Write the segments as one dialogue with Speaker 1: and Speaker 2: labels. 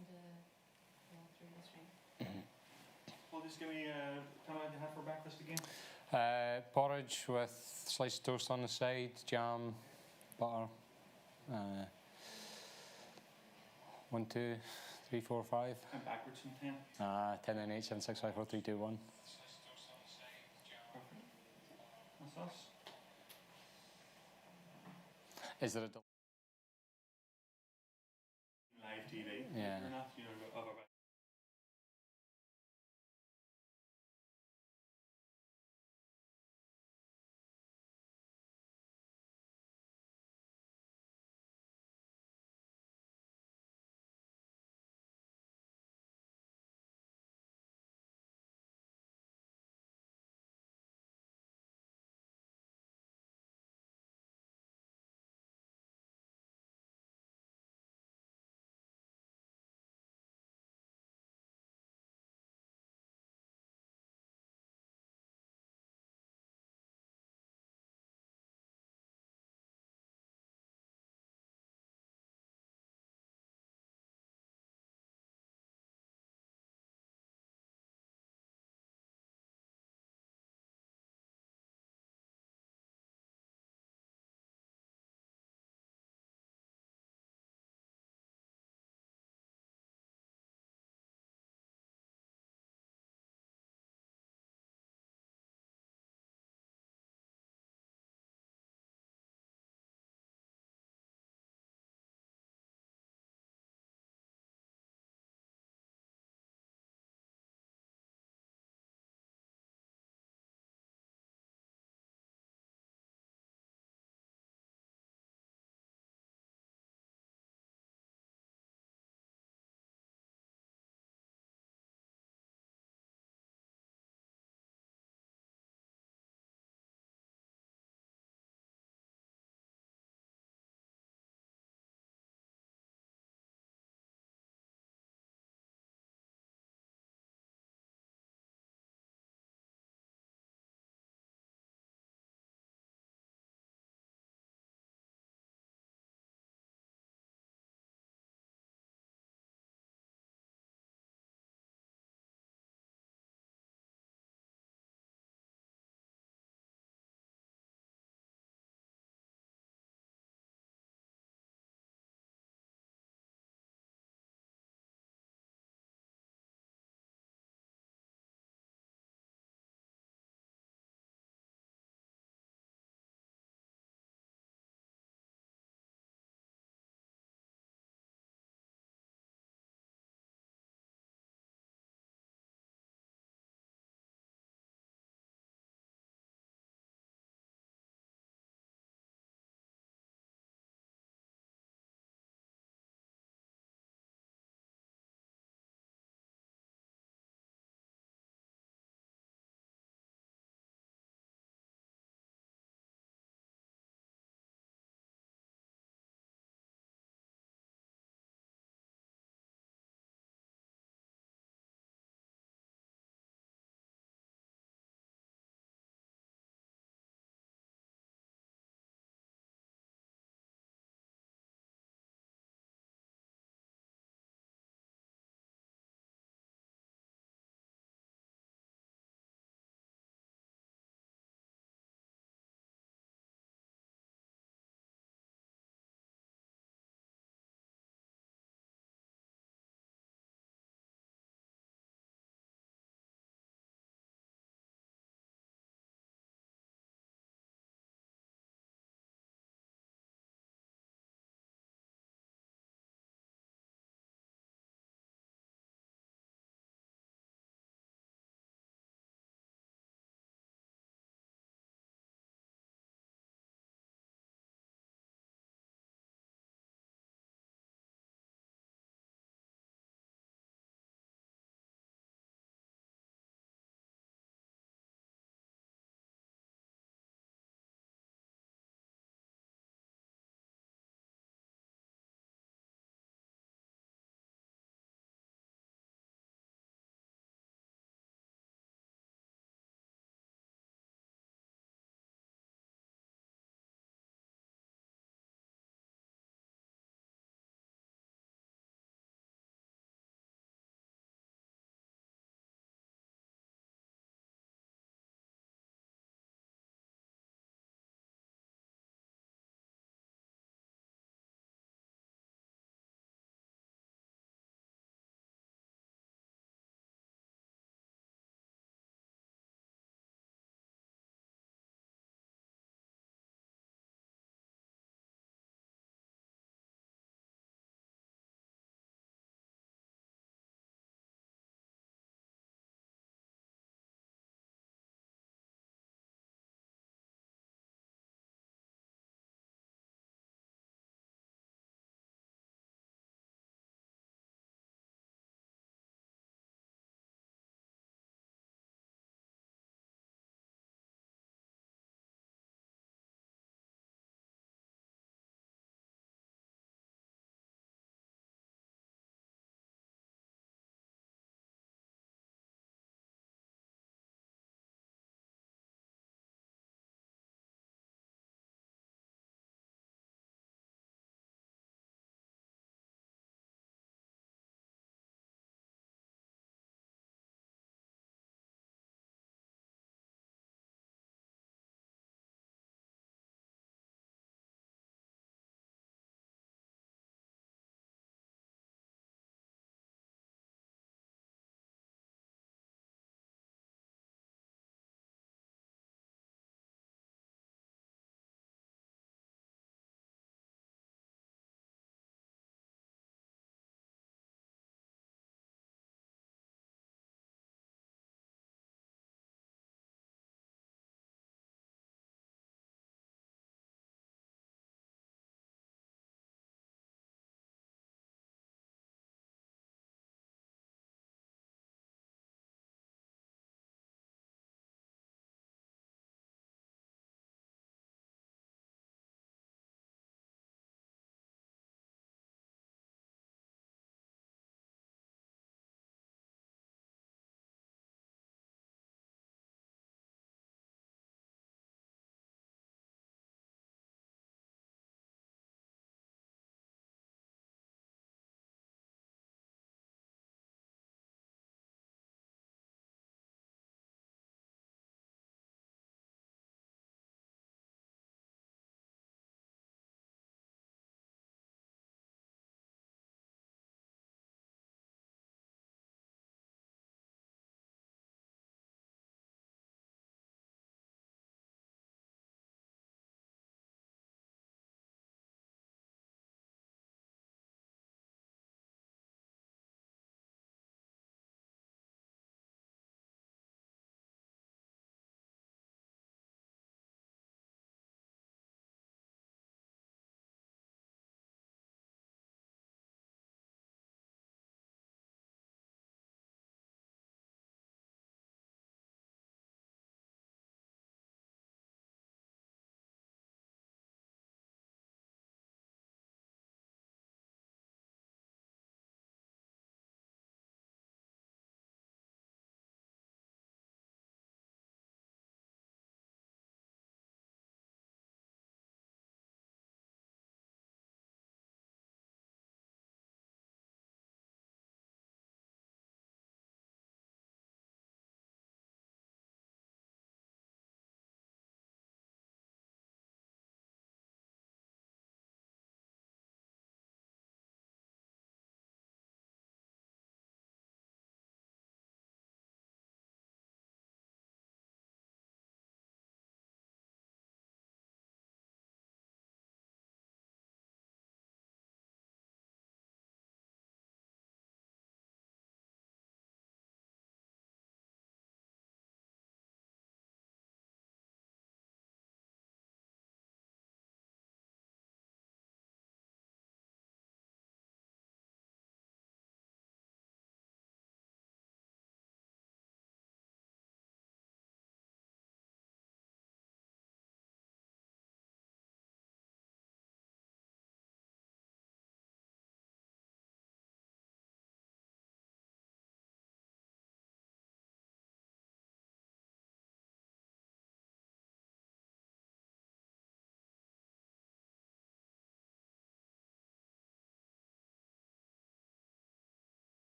Speaker 1: listen to through the stream.
Speaker 2: Well, just give me tell me what you had for breakfast again.
Speaker 3: Porridge with sliced toast on the side, jam, butter. 1, 2, 3, 4, 5.
Speaker 2: I'm backwards from 10.
Speaker 3: 10, 9, 8, 7, 6, 5, 4, 3, 2, 1.
Speaker 2: Perfect. That's us.
Speaker 3: Is there a
Speaker 2: Live TV.
Speaker 3: Yeah.
Speaker 2: You're not, you know, other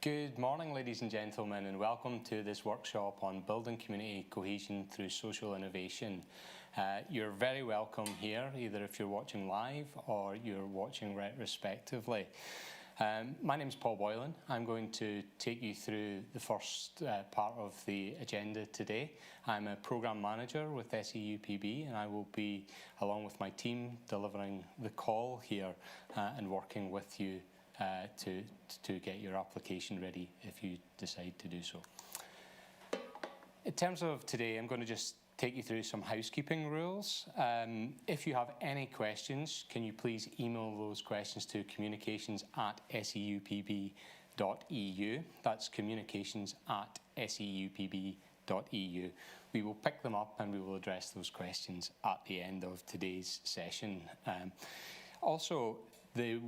Speaker 3: Good morning, ladies and gentlemen, and welcome to this workshop on building community cohesion through social innovation. You're very welcome here, either if you're watching live or you're watching retrospectively. My name's Paul Boylan. I'm going to take you through the first part of the agenda today. I'm a programme manager with SEUPB, and I will be, along with my team, delivering the call here and working with you to get your application ready if you decide to do so. In terms of today, I'm going to just take you through some housekeeping rules. If you have any questions, can you please email those questions to communications@seupb.eu. That's communications@seupb.eu. We will pick them up and we will address those questions at the end of today's session. Also, the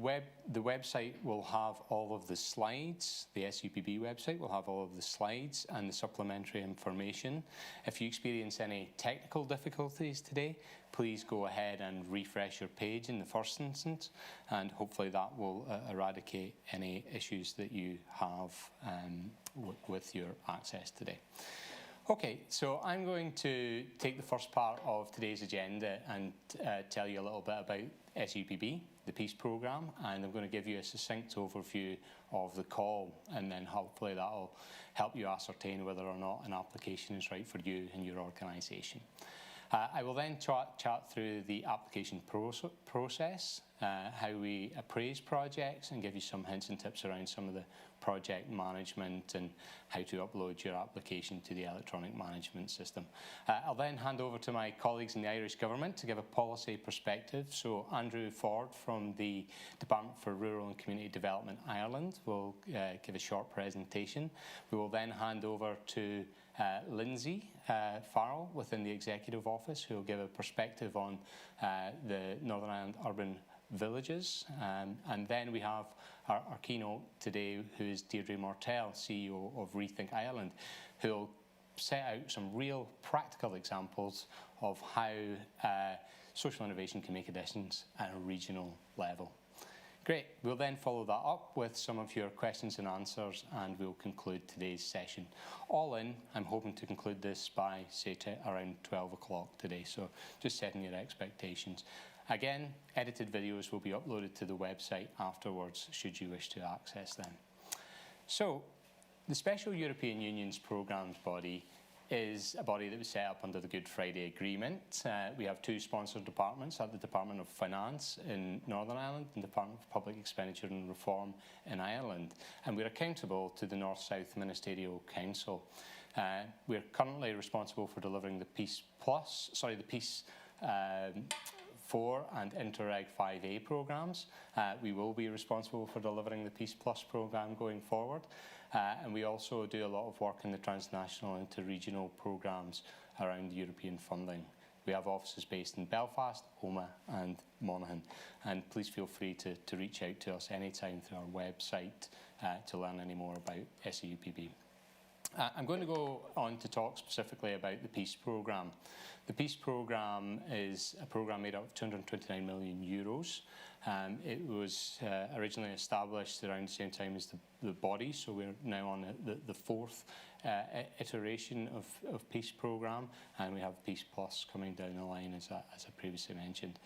Speaker 3: website will have all of the slides. The SEUPB website will have all of the slides and the supplementary information. If you experience any technical difficulties today, please go ahead and refresh your page in the first instance, and hopefully that will eradicate any issues that you have with your access today. Okay, so I'm going to take the first part of today's agenda and tell you a little bit about SEUPB, the Peace Programme, and I'm going to give you a succinct overview of the call, and then hopefully that will help you ascertain whether or not an application is right for you and your organisation. I will then chat through the application process, how we appraise projects, and give you some hints and tips around some of the project management and how to upload your application to the electronic management system. I'll then hand over to my colleagues in the Irish Government to give a policy perspective. So Andrew Ford from the Department for Rural and Community Development Ireland will give a short presentation. We will then hand over to Lindsey Farrell within the Executive Office, who will give a perspective on the Northern Ireland urban villages. And then we have our keynote today, who is Deirdre Martell, CEO of Rethink Ireland, who will set out some real practical examples of how social innovation can make a difference at a regional level. Great. We'll then follow that up with some of your questions and answers, and we'll conclude today's session. All in, I'm hoping to conclude this by, say, around 12 o'clock today, so just setting your expectations. Again, edited videos will be uploaded to the website afterwards, should you wish to access them. So, the Special European Union's programmes body is a body that was set up under the Good Friday Agreement. We have two sponsored departments at the Department of Finance in Northern Ireland and the Department of Public Expenditure and Reform in Ireland. And we're accountable to the North-South Ministerial Council. We're currently responsible for delivering the Peace 4 and Interreg 5A programmes. We will be responsible for delivering the Peace Plus programme going forward. And we also do a lot of work in the transnational and interregional programmes around European funding. We have offices based in Belfast, Omagh and Monaghan. And please feel free to reach out to us anytime through our website to learn any more about SEUPB. I'm going to go on to talk specifically about the Peace Programme. The Peace Programme is a programme made up of €229 million. It was originally established around the same time as the body, so we're now on the fourth iteration of Peace Programme, and we have Peace Plus coming down the line, as I previously mentioned.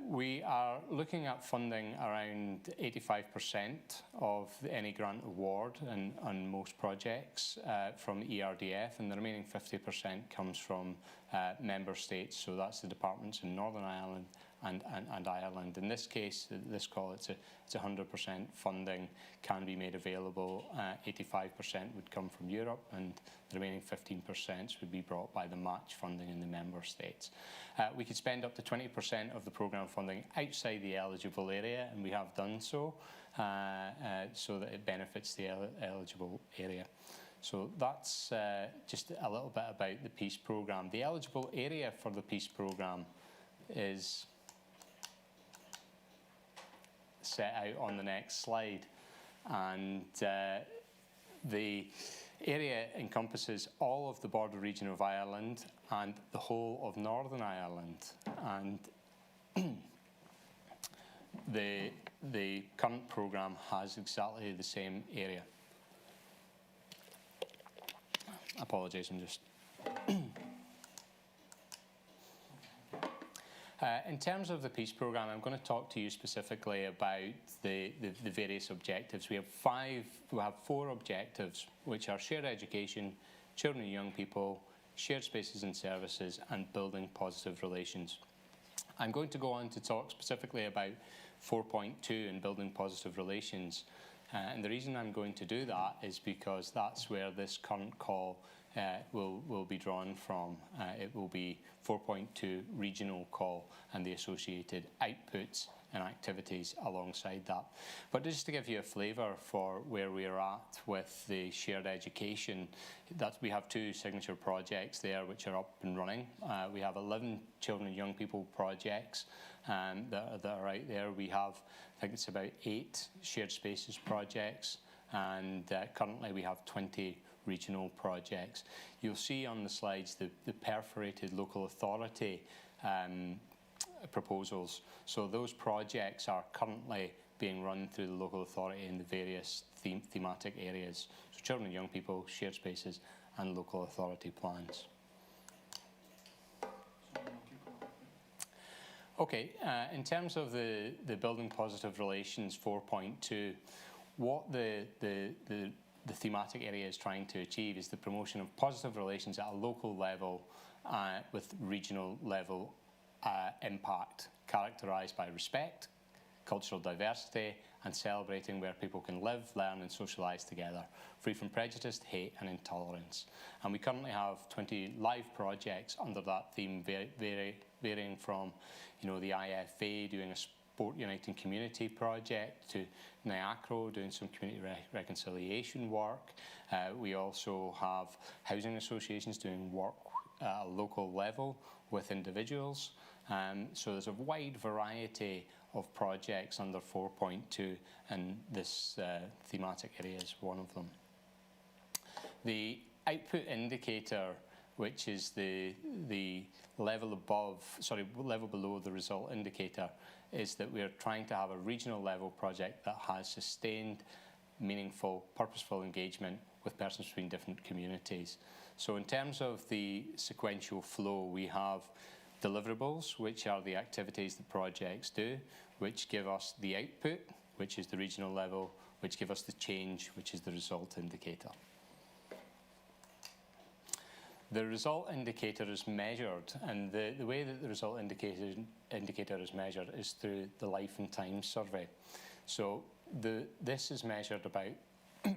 Speaker 3: We are looking at funding around 85% of any grant award on most projects from the ERDF, and the remaining 50% comes from member states, so that's the departments in Northern Ireland and Ireland. In this case, this call, it's 100% funding can be made available. 85% would come from Europe, and the remaining 15% would be brought by the match funding in the member states. We could spend up to 20% of the programme funding outside the eligible area, and we have done so, so that it benefits the eligible area. So that's just a little bit about the Peace Programme. The eligible area for the Peace Programme is set out on the next slide, and the area encompasses all of the border region of Ireland and the whole of Northern Ireland, and the current programme has exactly the same area. Apologies, I'm just... In terms of the Peace Programme, I'm going to talk to you specifically about the various objectives. We have four objectives, which are shared education, children and young people, shared spaces and services, and building positive relations. I'm going to go on to talk specifically about 4.2 and building positive relations. And the reason I'm going to do that is because that's where this current call will be drawn from. It will be 4.2 regional call and the associated outputs and activities alongside that. But just to give you a flavour for where we're at with the shared education, that we have two signature projects there which are up and running. We have 11 children and young people projects that are out there. We have, I think it's about 8 shared spaces projects, and currently we have 20 regional projects. You'll see on the slides the perforated local authority proposals. So those projects are currently being run through the local authority in the various thematic areas. So children and young people, shared spaces, and local authority plans. Okay, in terms of the Building Positive Relations 4.2, what the thematic area is trying to achieve is the promotion of positive relations at a local level with regional level impact, characterised by respect, cultural diversity, and celebrating where people can live, learn and socialise together, free from prejudice, hate and intolerance. And we currently have 20 live projects under that theme, varying from, you know, the IFA doing a Sport Uniting Community project to NIACRO doing some community reconciliation work. We also have housing associations doing work at a local level with individuals. So there's a wide variety of projects under 4.2, and this thematic area is one of them. The output indicator, which is the level below the result indicator, is that we're trying to have a regional level project that has sustained, meaningful, purposeful engagement with persons between different communities. So in terms of the sequential flow, we have deliverables, which are the activities the projects do, which give us the output, which is the regional level, which give us the change, which is the result indicator. The result indicator is measured, and the way that the result indicator is measured is through the Life and Times survey. So this is measured about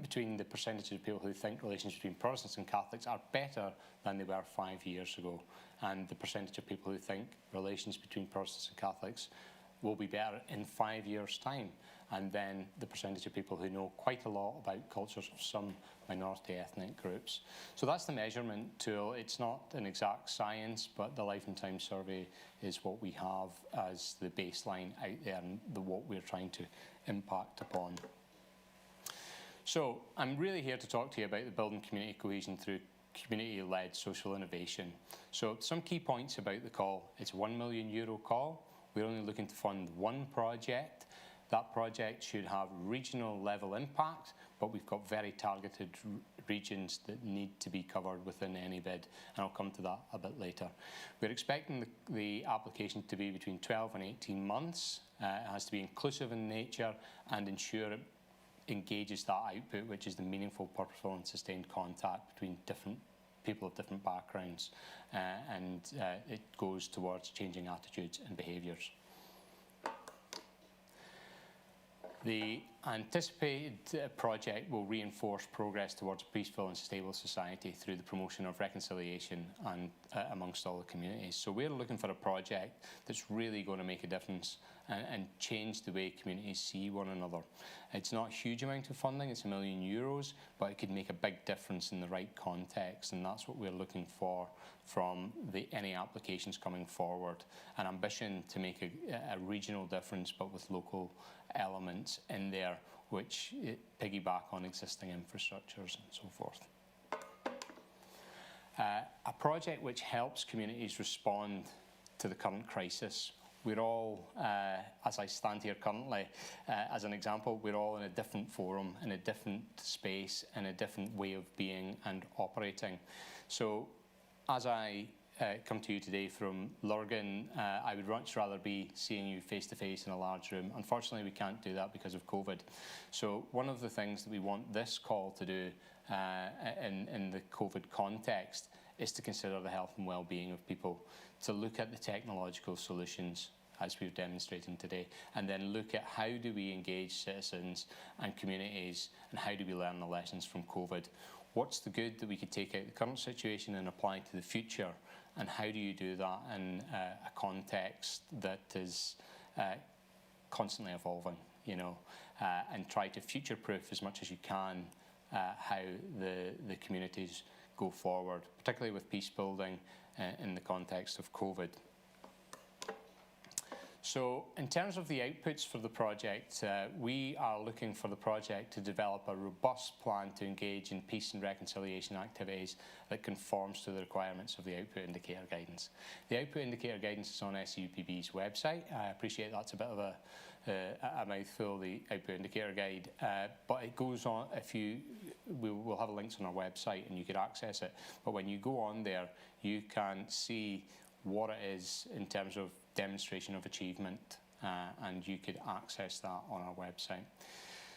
Speaker 3: between the percentage of people who think relations between Protestants and Catholics are better than they were 5 years ago, and the percentage of people who think relations between Protestants and Catholics will be better in 5 years' time, and then the percentage of people who know quite a lot about cultures of some minority ethnic groups. So that's the measurement tool. It's not an exact science, but the Life and Times survey is what we have as the baseline out there and what we're trying to impact upon. So I'm really here to talk to you about the building community cohesion through community-led social innovation. So some key points about the call. It's a €1 million call. We're only looking to fund one project. That project should have regional level impact, but we've got very targeted regions that need to be covered within any bid, and I'll come to that a bit later. We're expecting the application to be between 12 and 18 months. It has to be inclusive in nature and ensure it engages that output, which is the meaningful, purposeful and sustained contact between different people of different backgrounds, and it goes towards changing attitudes and behaviours. The anticipated project will reinforce progress towards a peaceful and stable society through the promotion of reconciliation and amongst all the communities. So we're looking for a project that's really going to make a difference and change the way communities see one another. It's not a huge amount of funding, it's €1 million, but it could make a big difference in the right context, and that's what we're looking for from any applications coming forward. An ambition to make a regional difference, but with local elements in there which piggyback on existing infrastructures and so forth. A project which helps communities respond to the current crisis. we're all, as I stand here currently, as an example, we're all in a different forum, in a different space, in a different way of being and operating. So as I come to you today from Lurgan, I would much rather be seeing you face to face in a large room. Unfortunately, we can't do that because of COVID. So one of the things that we want this call to do in the COVID context is to consider the health and well-being of people, to look at the technological solutions as we've demonstrated today, and then look at how do we engage citizens and communities, and how do we learn the lessons from COVID. What's the good that we could take out of the current situation and apply to the future, and how do you do that in a context that is constantly evolving, you know, and try to future-proof as much as you can how the communities go forward, particularly with peace building in the context of COVID. So in terms of the outputs for the project, we are looking for the project to develop a robust plan to engage in peace and reconciliation activities that conforms to the requirements of the Output Indicator Guidance. The Output Indicator Guidance is on SEUPB's website. I appreciate that's a bit of a mouthful, the Output Indicator Guide, but it goes on, we'll have links on our website and you could access it, but when you go on there, you can see what it is in terms of demonstration of achievement, and you could access that on our website.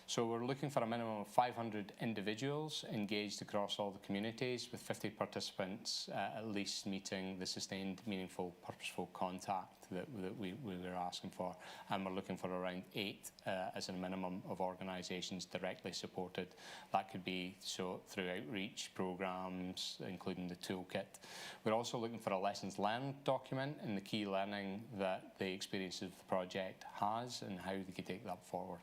Speaker 3: So we're looking for a minimum of 500 individuals engaged across all the communities, with 50 participants at least meeting the sustained, meaningful, purposeful contact that we were asking for. And we're looking for around 8 as a minimum of organisations directly supported. That could be so through outreach programmes, including the toolkit. We're also looking for a lessons learned document and the key learning that the experience of the project has and how they could take that forward.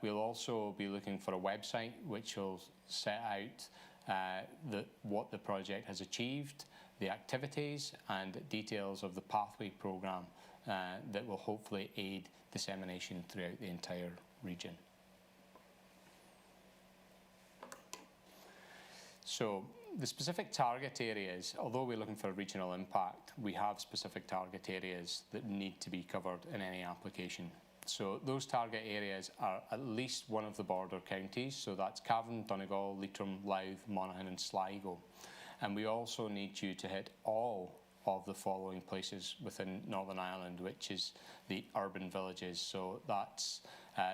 Speaker 3: We'll also be looking for a website which will set out what the project has achieved, the activities and details of the pathway programme that will hopefully aid dissemination throughout the entire region. So the specific target areas, although we're looking for a regional impact, we have specific target areas that need to be covered in any application. So those target areas are at least one of the border counties, so that's Cavan, Donegal, Leitrim, Louth, Monaghan and Sligo. And we also need you to hit all of the following places within Northern Ireland, which is the urban villages. So that's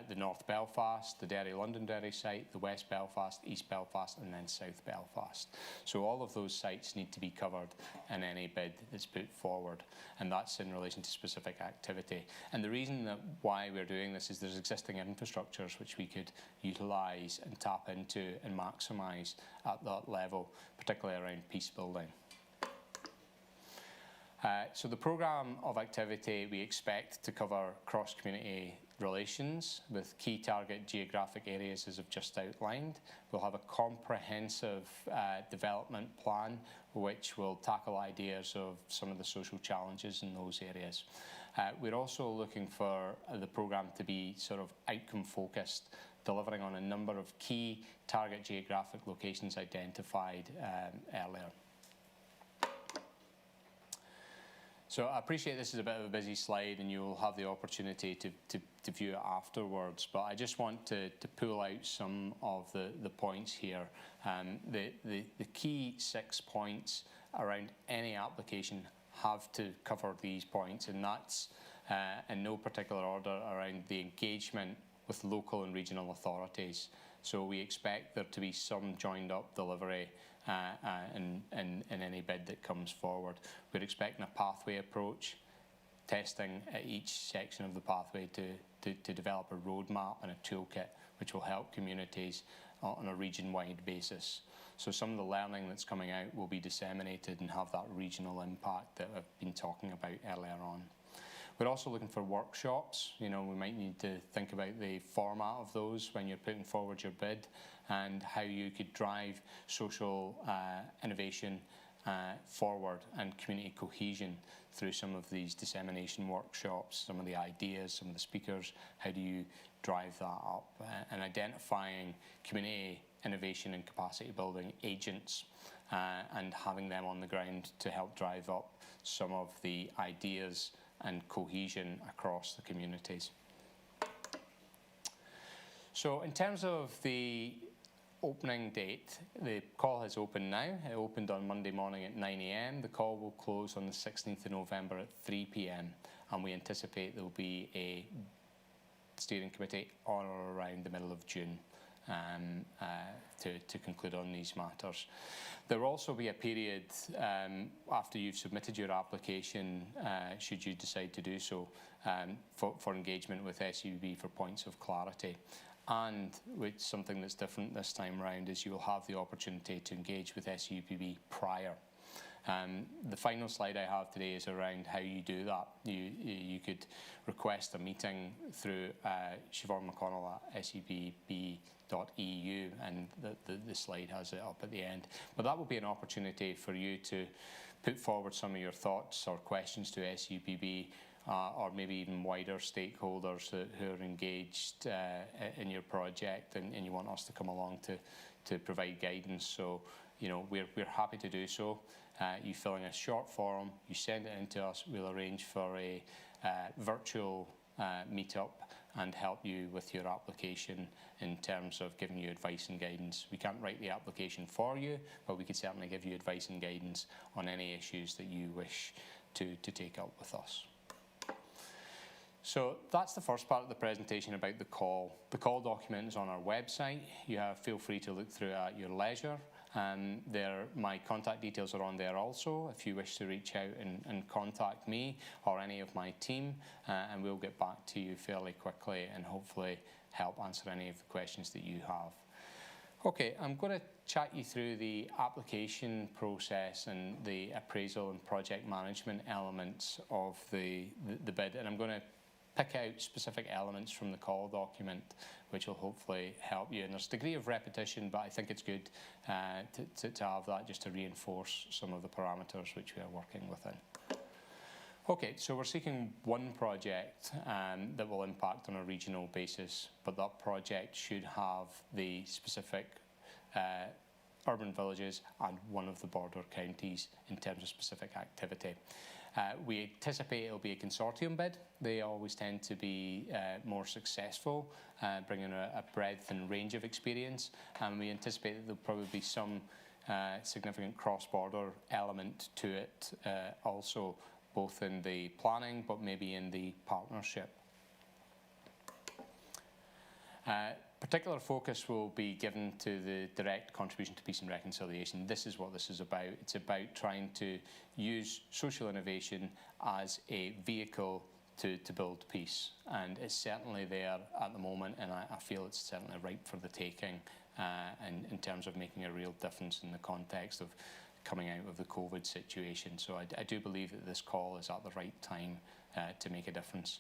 Speaker 3: the North Belfast, the Derry-Londonderry site, the West Belfast, East Belfast and then South Belfast. So all of those sites need to be covered in any bid that's put forward, and that's in relation to specific activity. And the reason why we're doing this is there's existing infrastructures which we could utilise and tap into and maximise at that level, particularly around peace building. So the programme of activity we expect to cover cross-community relations with key target geographic areas as I've just outlined. We'll have a comprehensive development plan which will tackle ideas of some of the social challenges in those areas. We're also looking for the programme to be sort of outcome focused, delivering on a number of key target geographic locations identified earlier. So I appreciate this is a bit of a busy slide and you'll have the opportunity to view it afterwards, but I just want to pull out some of the points here. The key 6 points around any application have to cover these points, and that's in no particular order around the engagement with local and regional authorities. So we expect there to be some joined up delivery in any bid that comes forward. We're expecting a pathway approach, testing at each section of the pathway to develop a roadmap and a toolkit which will help communities on a region-wide basis. So some of the learning that's coming out will be disseminated and have that regional impact that I've been talking about earlier on. We're also looking for workshops. You know, we might need to think about the format of those when you're putting forward your bid and how you could drive social innovation forward and community cohesion through some of these dissemination workshops, some of the ideas, some of the speakers. How do you drive that up? And identifying community innovation and capacity building agents and having them on the ground to help drive up some of the ideas and cohesion across the communities. So in terms of the opening date, the call has opened now. It opened on Monday morning at 9 a.m. The call will close on the 16th of November at 3 p.m. and we anticipate there will be a steering committee on or around the middle of June to conclude on these matters. There will also be a period after you've submitted your application, should you decide to do so, for engagement with SEUPB for points of clarity. And with something that's different this time round is you will have the opportunity to engage with SEUPB prior. The final slide I have today is around how you do that. You could request a meeting through Siobhan McConnell at seupb.eu, and the slide has it up at the end. But that will be an opportunity for you to put forward some of your thoughts or questions to SEUPB, or maybe even wider stakeholders who are engaged in your project, and you want us to come along to provide guidance. So, you know, we're happy to do so. You fill in a short form, you send it in to us, we'll arrange for a virtual meetup and help you with your application in terms of giving you advice and guidance. We can't write the application for you, but we could certainly give you advice and guidance on any issues that you wish to take up with us. So that's the first part of the presentation about the call. The call document is on our website. Feel free to look through it at your leisure. My contact details are on there also if you wish to reach out and contact me or any of my team, and we'll get back to you fairly quickly and hopefully help answer any of the questions that you have. Okay, I'm going to chat you through the application process and the appraisal and project management elements of the bid, and I'm going to pick out specific elements from the call document which will hopefully help you. And there's a degree of repetition, but I think it's good to have that just to reinforce some of the parameters which we are working within. Okay, so we're seeking one project that will impact on a regional basis, but that project should have the specific urban villages and one of the border counties in terms of specific activity. We anticipate it'll be a consortium bid. They always tend to be more successful, bringing a breadth and range of experience, and we anticipate that there'll probably be some significant cross-border element to it also, both in the planning but maybe in the partnership. Particular focus will be given to the direct contribution to peace and reconciliation. This is what this is about. It's about trying to use social innovation as a vehicle to build peace. And it's certainly there at the moment, and I feel it's certainly ripe for the taking in terms of making a real difference in the context of coming out of the COVID situation. So I do believe that this call is at the right time to make a difference.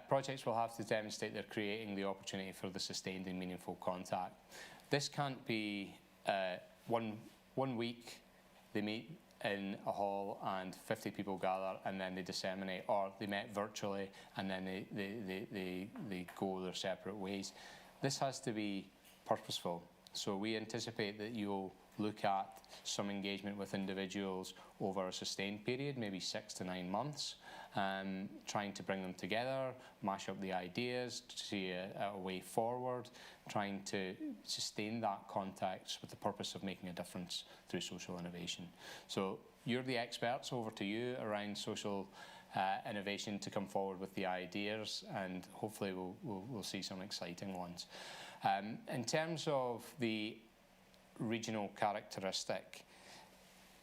Speaker 3: Projects will have to demonstrate they're creating the opportunity for the sustained and meaningful contact. This can't be one week they meet in a hall and 50 people gather and then they disseminate, or they met virtually and then they go their separate ways. This has to be purposeful. So we anticipate that you'll look at some engagement with individuals over a sustained period, maybe 6 to 9 months, trying to bring them together, mash up the ideas, to see a way forward, trying to sustain that context with the purpose of making a difference through social innovation. So you're the experts, over to you around social innovation to come forward with the ideas, and hopefully we'll see some exciting ones. In terms of the regional characteristic,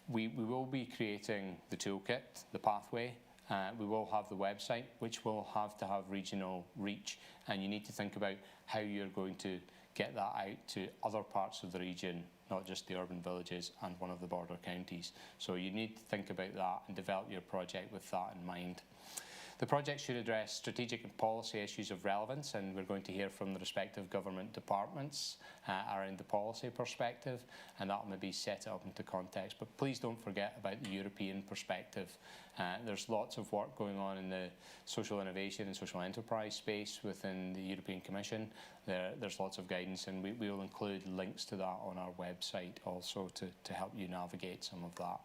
Speaker 3: we will be creating the toolkit, the pathway. We will have the website, which will have to have regional reach, and you need to think about how you're going to get that out to other parts of the region, not just the urban villages and one of the border counties. So you need to think about that and develop your project with that in mind. The project should address strategic and policy issues of relevance, and we're going to hear from the respective government departments around the policy perspective, and that will maybe set it up into context. But please don't forget about the European perspective. There's lots of work going on in the social innovation and social enterprise space within the European Commission. There's lots of guidance, and we will include links to that on our website also to help you navigate some of that.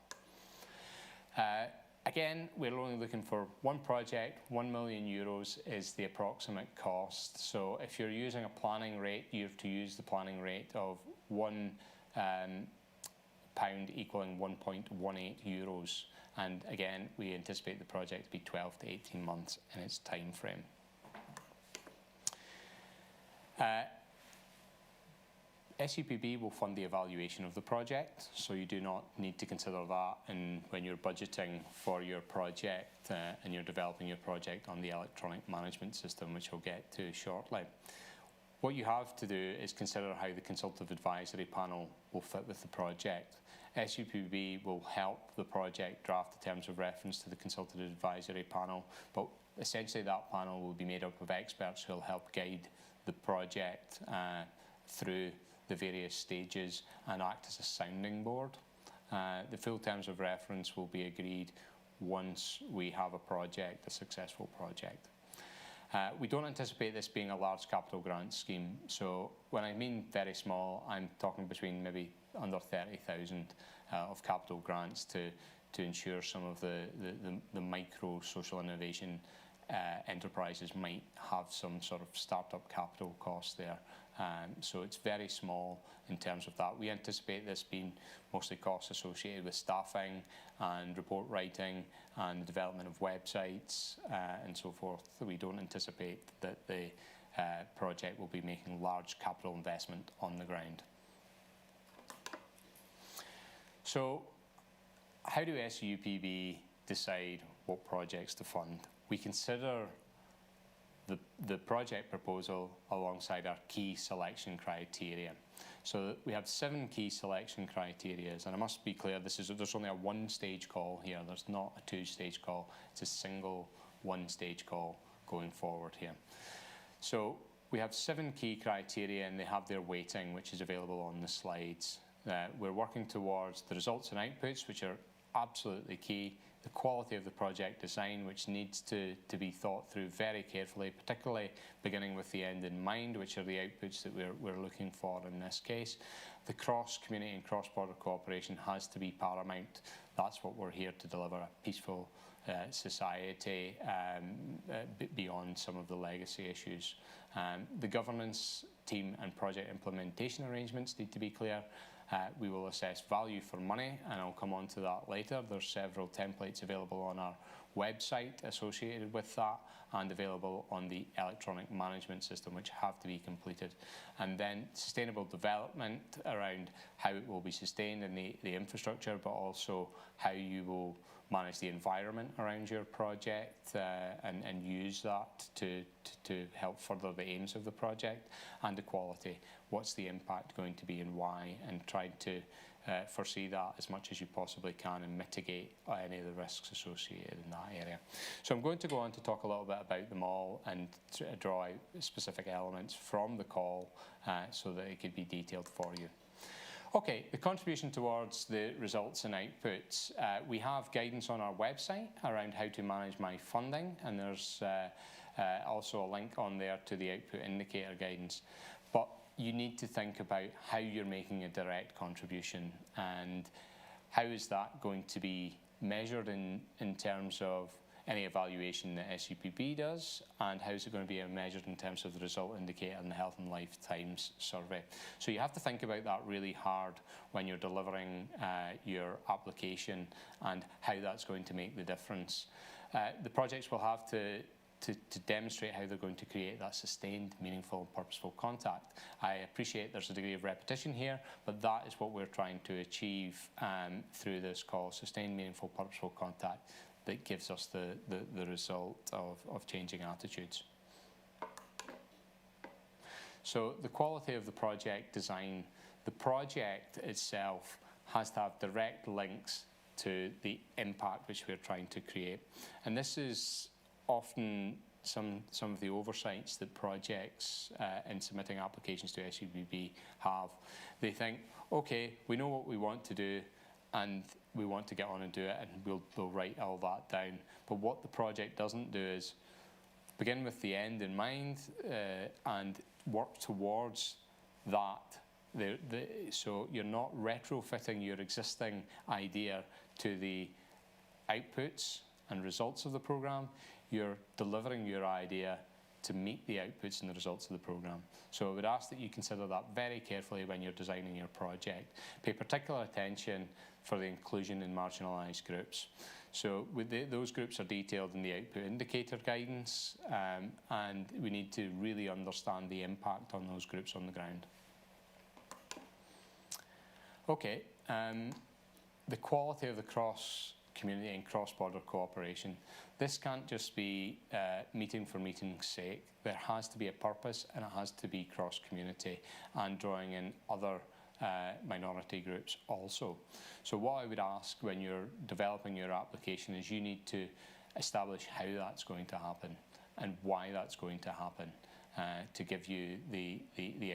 Speaker 3: Again, we're only looking for one project. €1 million is the approximate cost. So if you're using a planning rate, you have to use the planning rate of £1 equaling 1.18 euros. And again, we anticipate the project to be 12 to 18 months in its time frame. SEUPB will fund the evaluation of the project, so you do not need to consider that when you're budgeting for your project and you're developing your project on the electronic management system, which we'll get to shortly. What you have to do is consider how the consultative advisory panel will fit with the project. SEUPB will help the project draft the terms of reference to the consultative advisory panel, but essentially that panel will be made up of experts who will help guide the project through the various stages and act as a sounding board. The full terms of reference will be agreed once we have a project, a successful project. We don't anticipate this being a large capital grant scheme, so when I mean very small, I'm talking between maybe under 30,000 of capital grants to ensure some of the micro social innovation enterprises might have some sort of startup capital cost there. So it's very small in terms of that. We anticipate this being mostly costs associated with staffing and report writing and development of websites and so forth. We don't anticipate that the project will be making large capital investment on the ground. So how do SEUPB decide what projects to fund? We consider the project proposal alongside our key selection criteria. So we have 7 key selection criteria, and I must be clear, there's only a 1-stage call here. There's not a 2-stage call. It's a single 1-stage call going forward here. So we have 7 key criteria, and they have their weighting, which is available on the slides. We're working towards the results and outputs, which are absolutely key. The quality of the project design, which needs to be thought through very carefully, particularly beginning with the end in mind, which are the outputs that we're looking for in this case. The cross-community and cross-border cooperation has to be paramount. That's what we're here to deliver, a peaceful society beyond some of the legacy issues. The governance team and project implementation arrangements need to be clear. We will assess value for money, and I'll come on to that later. There's several templates available on our website associated with that and available on the electronic management system, which have to be completed. And then sustainable development around how it will be sustained in the infrastructure, but also how you will manage the environment around your project and use that to help further the aims of the project, and the quality. What's the impact going to be and why, and try to foresee that as much as you possibly can and mitigate any of the risks associated in that area. So I'm going to go on to talk a little bit about them all and draw out specific elements from the call so that it could be detailed for you. Okay, the contribution towards the results and outputs. We have guidance on our website around how to manage my funding, and there's also a link on there to the output indicator guidance. But you need to think about how you're making a direct contribution and how is that going to be measured in terms of any evaluation that SEUPB does, and how is it going to be measured in terms of the result indicator and the health and lifetimes survey. So you have to think about that really hard when you're delivering your application and how that's going to make the difference. The projects will have to demonstrate how they're going to create that sustained, meaningful, and purposeful contact. I appreciate there's a degree of repetition here, but that is what we're trying to achieve through this call, sustained, meaningful, purposeful contact that gives us the result of changing attitudes. So the quality of the project design. The project itself has to have direct links to the impact which we're trying to create. And this is often some of the oversights that projects in submitting applications to SEUPB have. They think, okay, we know what we want to do and we want to get on and do it, and we'll write all that down. But what the project doesn't do is begin with the end in mind and work towards that. So you're not retrofitting your existing idea to the outputs and results of the programme, you're delivering your idea to meet the outputs and the results of the programme. So I would ask that you consider that very carefully when you're designing your project. Pay particular attention for the inclusion in marginalised groups. So those groups are detailed in the output indicator guidance, and we need to really understand the impact on those groups on the ground. Okay, the quality of the cross-community and cross-border cooperation. This can't just be meeting for meeting's sake. There has to be a purpose, and it has to be cross-community and drawing in other minority groups also. So what I would ask when you're developing your application is you need to establish how that's going to happen and why that's going to happen to give you the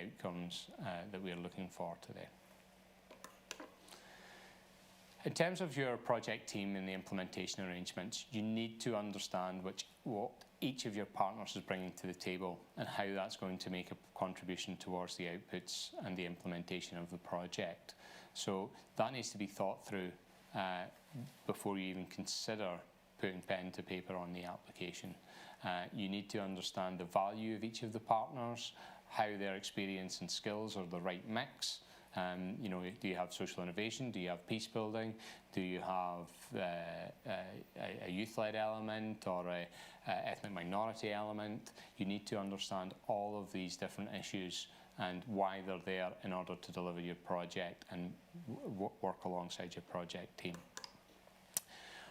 Speaker 3: outcomes that we're looking for today. In terms of your project team and the implementation arrangements, you need to understand what each of your partners is bringing to the table and how that's going to make a contribution towards the outputs and the implementation of the project. So that needs to be thought through before you even consider putting pen to paper on the application. You need to understand the value of each of the partners, how their experience and skills are the right mix. You know, do you have social innovation? Do you have peace building? Do you have a youth-led element or a ethnic minority element? You need to understand all of these different issues and why they're there in order to deliver your project and work alongside your project team.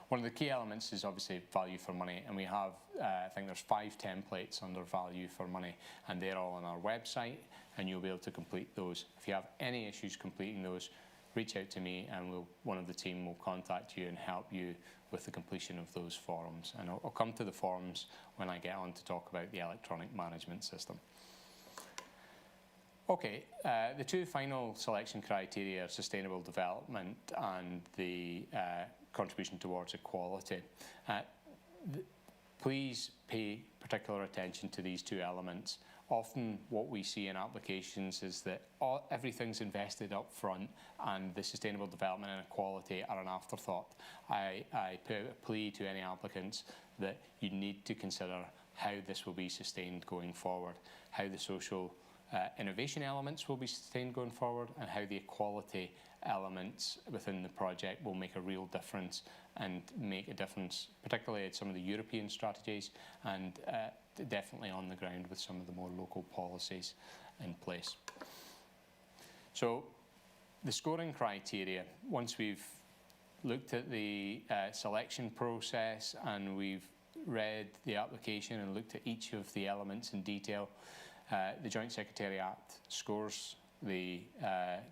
Speaker 3: One of the key elements is obviously value for money, and we have, I think there's 5 templates under value for money, and they're all on our website, and you'll be able to complete those. If you have any issues completing those, reach out to me, and one of the team will contact you and help you with the completion of those forms. And I'll come to the forms when I get on to talk about the electronic management system. Okay, the 2 final selection criteria are sustainable development and the contribution towards equality. Please pay particular attention to these 2 elements. Often what we see in applications is that everything's invested up front and the sustainable development and equality are an afterthought. I put a plea to any applicants that you need to consider how this will be sustained going forward, how the social innovation elements will be sustained going forward, and how the equality elements within the project will make a real difference and make a difference, particularly at some of the European strategies and definitely on the ground with some of the more local policies in place. So the scoring criteria, once we've looked at the selection process and we've read the application and looked at each of the elements in detail, the Joint Secretariat scores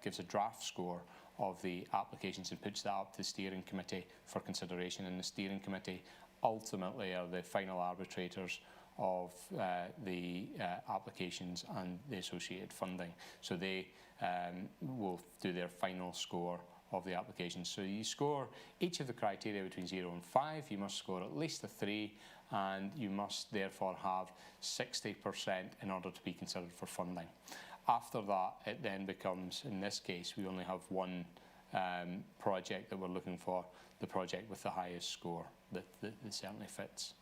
Speaker 3: gives a draft score of the applications and puts that up to the steering committee for consideration, and the steering committee ultimately are the final arbitrators of the applications and the associated funding. So they will do their final score of the application. So you score each of the criteria between 0 and 5. You must score at least a 3, and you must therefore have 60% in order to be considered for funding. After that, it then becomes, in this case, we only have one project that we're looking for, the project with the highest score that certainly fits.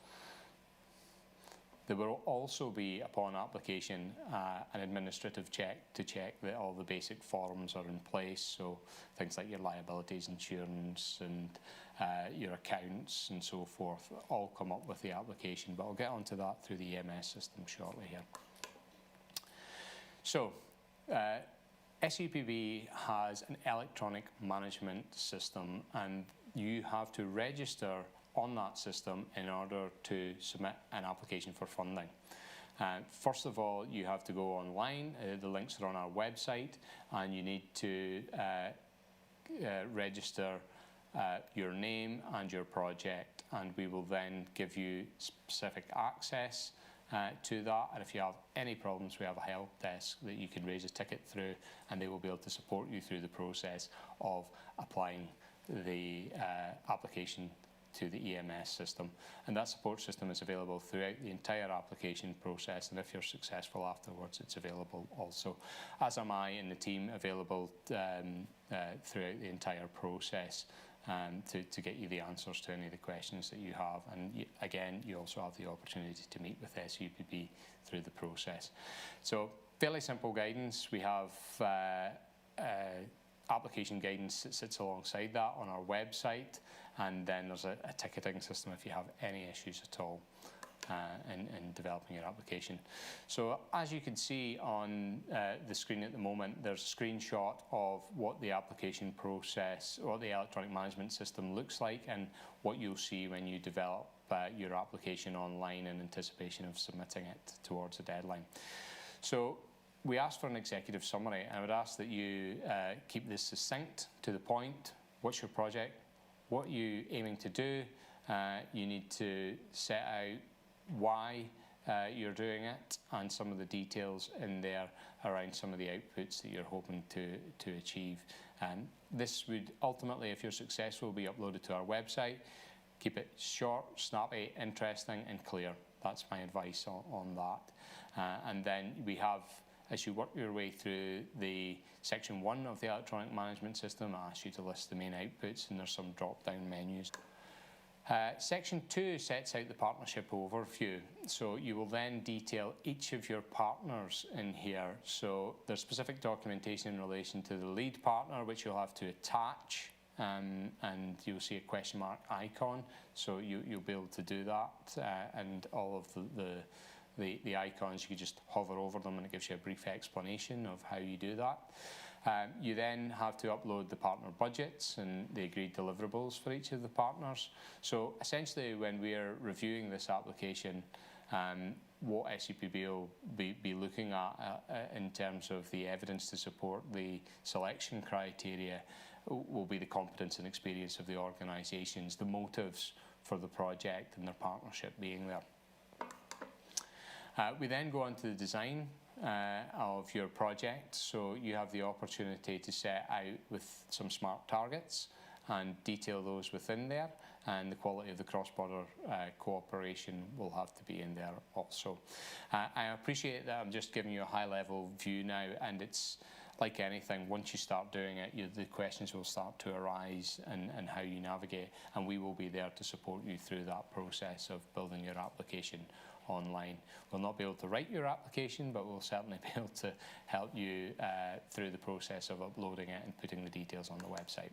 Speaker 3: There will also be, upon application, an administrative check to check that all the basic forms are in place, so things like your liabilities insurance and your accounts and so forth all come up with the application, but I'll get onto that through the EMS system shortly here. So, SEUPB has an electronic management system, and you have to register on that system in order to submit an application for funding. First of all, you have to go online. The links are on our website, and you need to register your name and your project, and we will then give you specific access to that. And if you have any problems, we have a help desk that you can raise a ticket through, and they will be able to support you through the process of applying the application to the EMS system. And that support system is available throughout the entire application process, and if you're successful afterwards, it's available also, as am I and the team, available throughout the entire process to get you the answers to any of the questions that you have. And again, you also have the opportunity to meet with SEUPB through the process. So fairly simple guidance. We have application guidance that sits alongside that on our website, and then there's a ticketing system if you have any issues at all in developing your application. So as you can see on the screen at the moment, there's a screenshot of what the application process, what the electronic management system looks like, and what you'll see when you develop your application online in anticipation of submitting it towards a deadline. So we asked for an executive summary. I would ask that you keep this succinct, to the point. What's your project? What are you aiming to do? You need to set out why you're doing it, and some of the details in there around some of the outputs that you're hoping to achieve. This would ultimately, if you're successful, be uploaded to our website. Keep it short, snappy, interesting and clear. That's my advice on that. And then we have, as you work your way through the section 1 of the electronic management system, I ask you to list the main outputs, and there's some drop-down menus. Section 2 sets out the partnership overview. So you will then detail each of your partners in here. So there's specific documentation in relation to the lead partner, which you'll have to attach, and you'll see a question mark icon. So you'll be able to do that, and all of the icons, you can just hover over them and it gives you a brief explanation of how you do that. You then have to upload the partner budgets and the agreed deliverables for each of the partners. So essentially, when we're reviewing this application, what SEUPB will be looking at in terms of the evidence to support the selection criteria will be the competence and experience of the organisations, the motives for the project and their partnership being there. We then go on to the design of your project. So you have the opportunity to set out with some SMART targets and detail those within there, and the quality of the cross-border cooperation will have to be in there also. I appreciate that I'm just giving you a high-level view now, and it's like anything, once you start doing it, the questions will start to arise, and how you navigate, and we will be there to support you through that process of building your application online. We'll not be able to write your application, but we'll certainly be able to help you through the process of uploading it and putting the details on the website.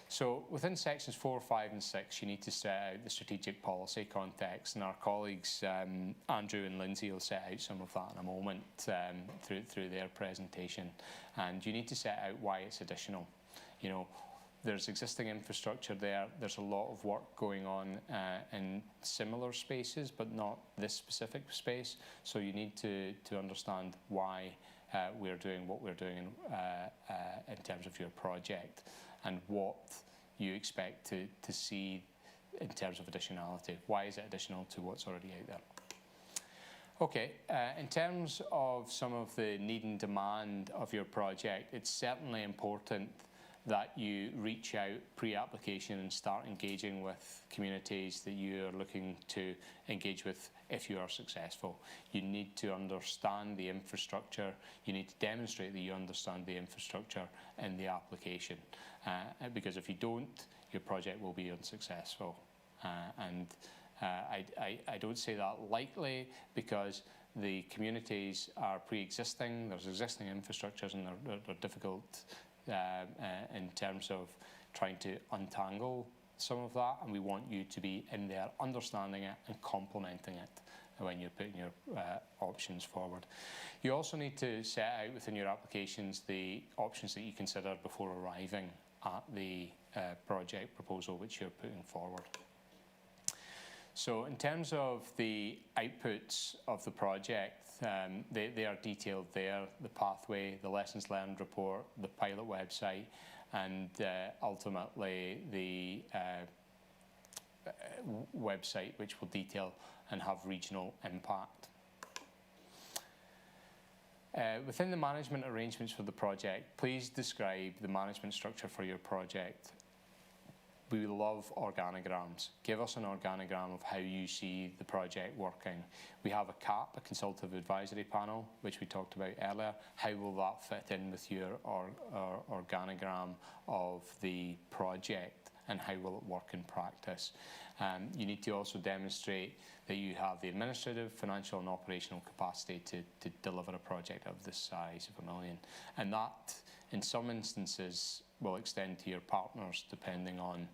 Speaker 3: So within sections 4, 5 and 6, you need to set out the strategic policy context, and our colleagues Andrew and Lindsey will set out some of that in a moment through their presentation. And you need to set out why it's additional. You know, there's existing infrastructure there. There's a lot of work going on in similar spaces, but not this specific space. So you need to understand why we're doing what we're doing in terms of your project, and what you expect to see in terms of additionality. Why is it additional to what's already out there? Okay, in terms of some of the need and demand of your project, it's certainly important that you reach out pre-application and start engaging with communities that you are looking to engage with if you are successful. You need to understand the infrastructure. You need to demonstrate that you understand the infrastructure in the application. Because if you don't, your project will be unsuccessful. I don't say that lightly, because the communities are pre-existing. There's existing infrastructures, and they're difficult in terms of trying to untangle some of that, and we want you to be in there understanding it and complementing it when you're putting your options forward. You also need to set out within your applications the options that you consider before arriving at the project proposal which you're putting forward. So in terms of the outputs of the project, they are detailed there: the pathway, the lessons learned report, the pilot website, and ultimately the website which will detail and have regional impact. Within the management arrangements for the project, please describe the management structure for your project. We love organograms. Give us an organogram of how you see the project working. We have a CAP, a consultative advisory panel, which we talked about earlier. How will that fit in with your organogram of the project and how will it work in practice. You need to also demonstrate that you have the administrative, financial and operational capacity to deliver a project of this size of £1 million. And that, in some instances, will extend to your partners depending on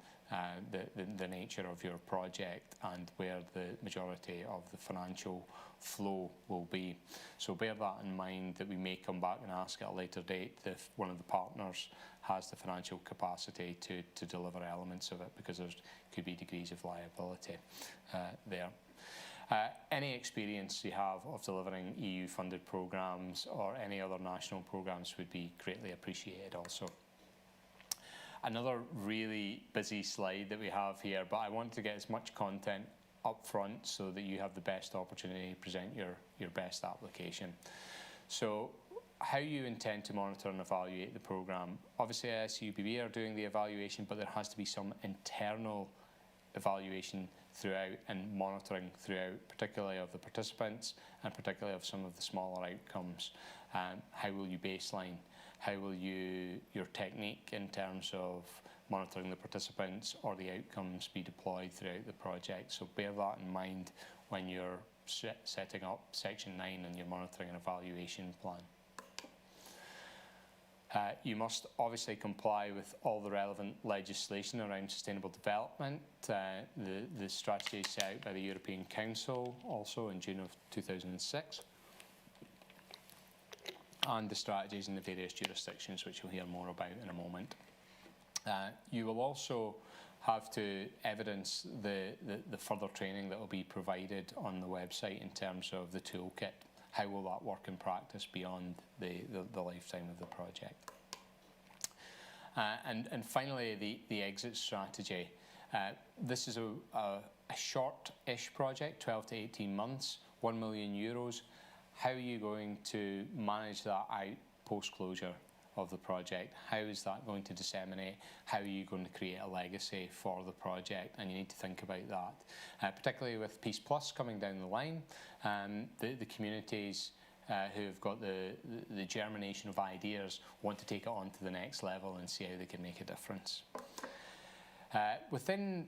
Speaker 3: the nature of your project and where the majority of the financial flow will be. So bear that in mind, that we may come back and ask at a later date if one of the partners has the financial capacity to deliver elements of it, because there could be degrees of liability there. Any experience you have of delivering EU funded programmes or any other national programmes would be greatly appreciated also. Another really busy slide that we have here, but I want to get as much content up front so that you have the best opportunity to present your best application. So how you intend to monitor and evaluate the programme. Obviously SEUPB are doing the evaluation, but there has to be some internal evaluation throughout and monitoring throughout, particularly of the participants and particularly of some of the smaller outcomes. How will you baseline? How will your technique in terms of monitoring the participants or the outcomes be deployed throughout the project? So bear that in mind when you're setting up Section 9 and your monitoring and evaluation plan. You must obviously comply with all the relevant legislation around sustainable development. The strategy set out by the European Council also in June of 2006. And the strategies in the various jurisdictions, which you'll hear more about in a moment. You will also have to evidence the further training that will be provided on the website in terms of the toolkit. How will that work in practice beyond the lifetime of the project? And finally, the exit strategy. This is a short-ish project, 12 to 18 months, €1 million. How are you going to manage that out post-closure of the project? How is that going to disseminate? How are you going to create a legacy for the project? And you need to think about that. Particularly with Peace Plus coming down the line, the communities who have got the germination of ideas want to take it on to the next level and see how they can make a difference. Within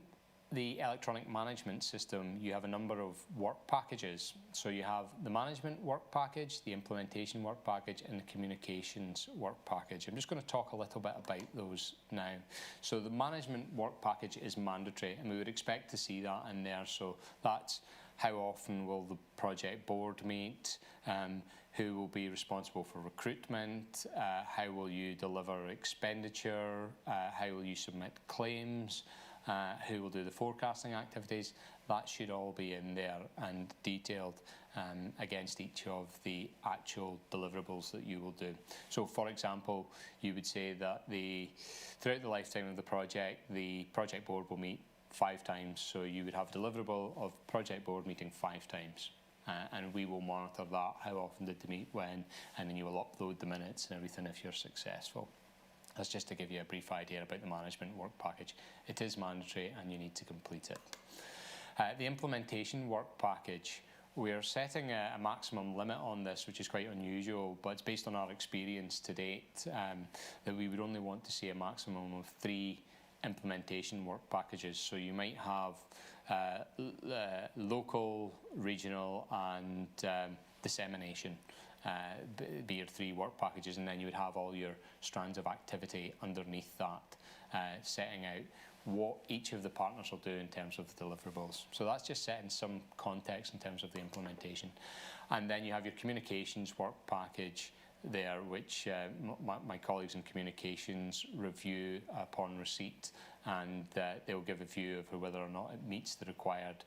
Speaker 3: the electronic management system, you have a number of work packages. So you have the management work package, the implementation work package, and the communications work package. I'm just going to talk a little bit about those now. So the management work package is mandatory, and we would expect to see that in there. So that's how often will the project board meet, who will be responsible for recruitment, how will you deliver expenditure, how will you submit claims, who will do the forecasting activities. That should all be in there and detailed against each of the actual deliverables that you will do. So for example, you would say that throughout the lifetime of the project board will meet 5 times. So you would have deliverable of project board meeting 5 times. And we will monitor that, how often did they meet, when, and then you will upload the minutes and everything if you're successful. That's just to give you a brief idea about the management work package. It is mandatory and you need to complete it. The implementation work package, we're setting a maximum limit on this, which is quite unusual, but it's based on our experience to date, that we would only want to see a maximum of 3 implementation work packages. So you might have local, regional and dissemination. Be your 3 work packages, and then you would have all your strands of activity underneath that, setting out what each of the partners will do in terms of the deliverables. So that's just setting some context in terms of the implementation. And then you have your communications work package there, which my colleagues in communications review upon receipt, and they'll give a view of whether or not it meets the required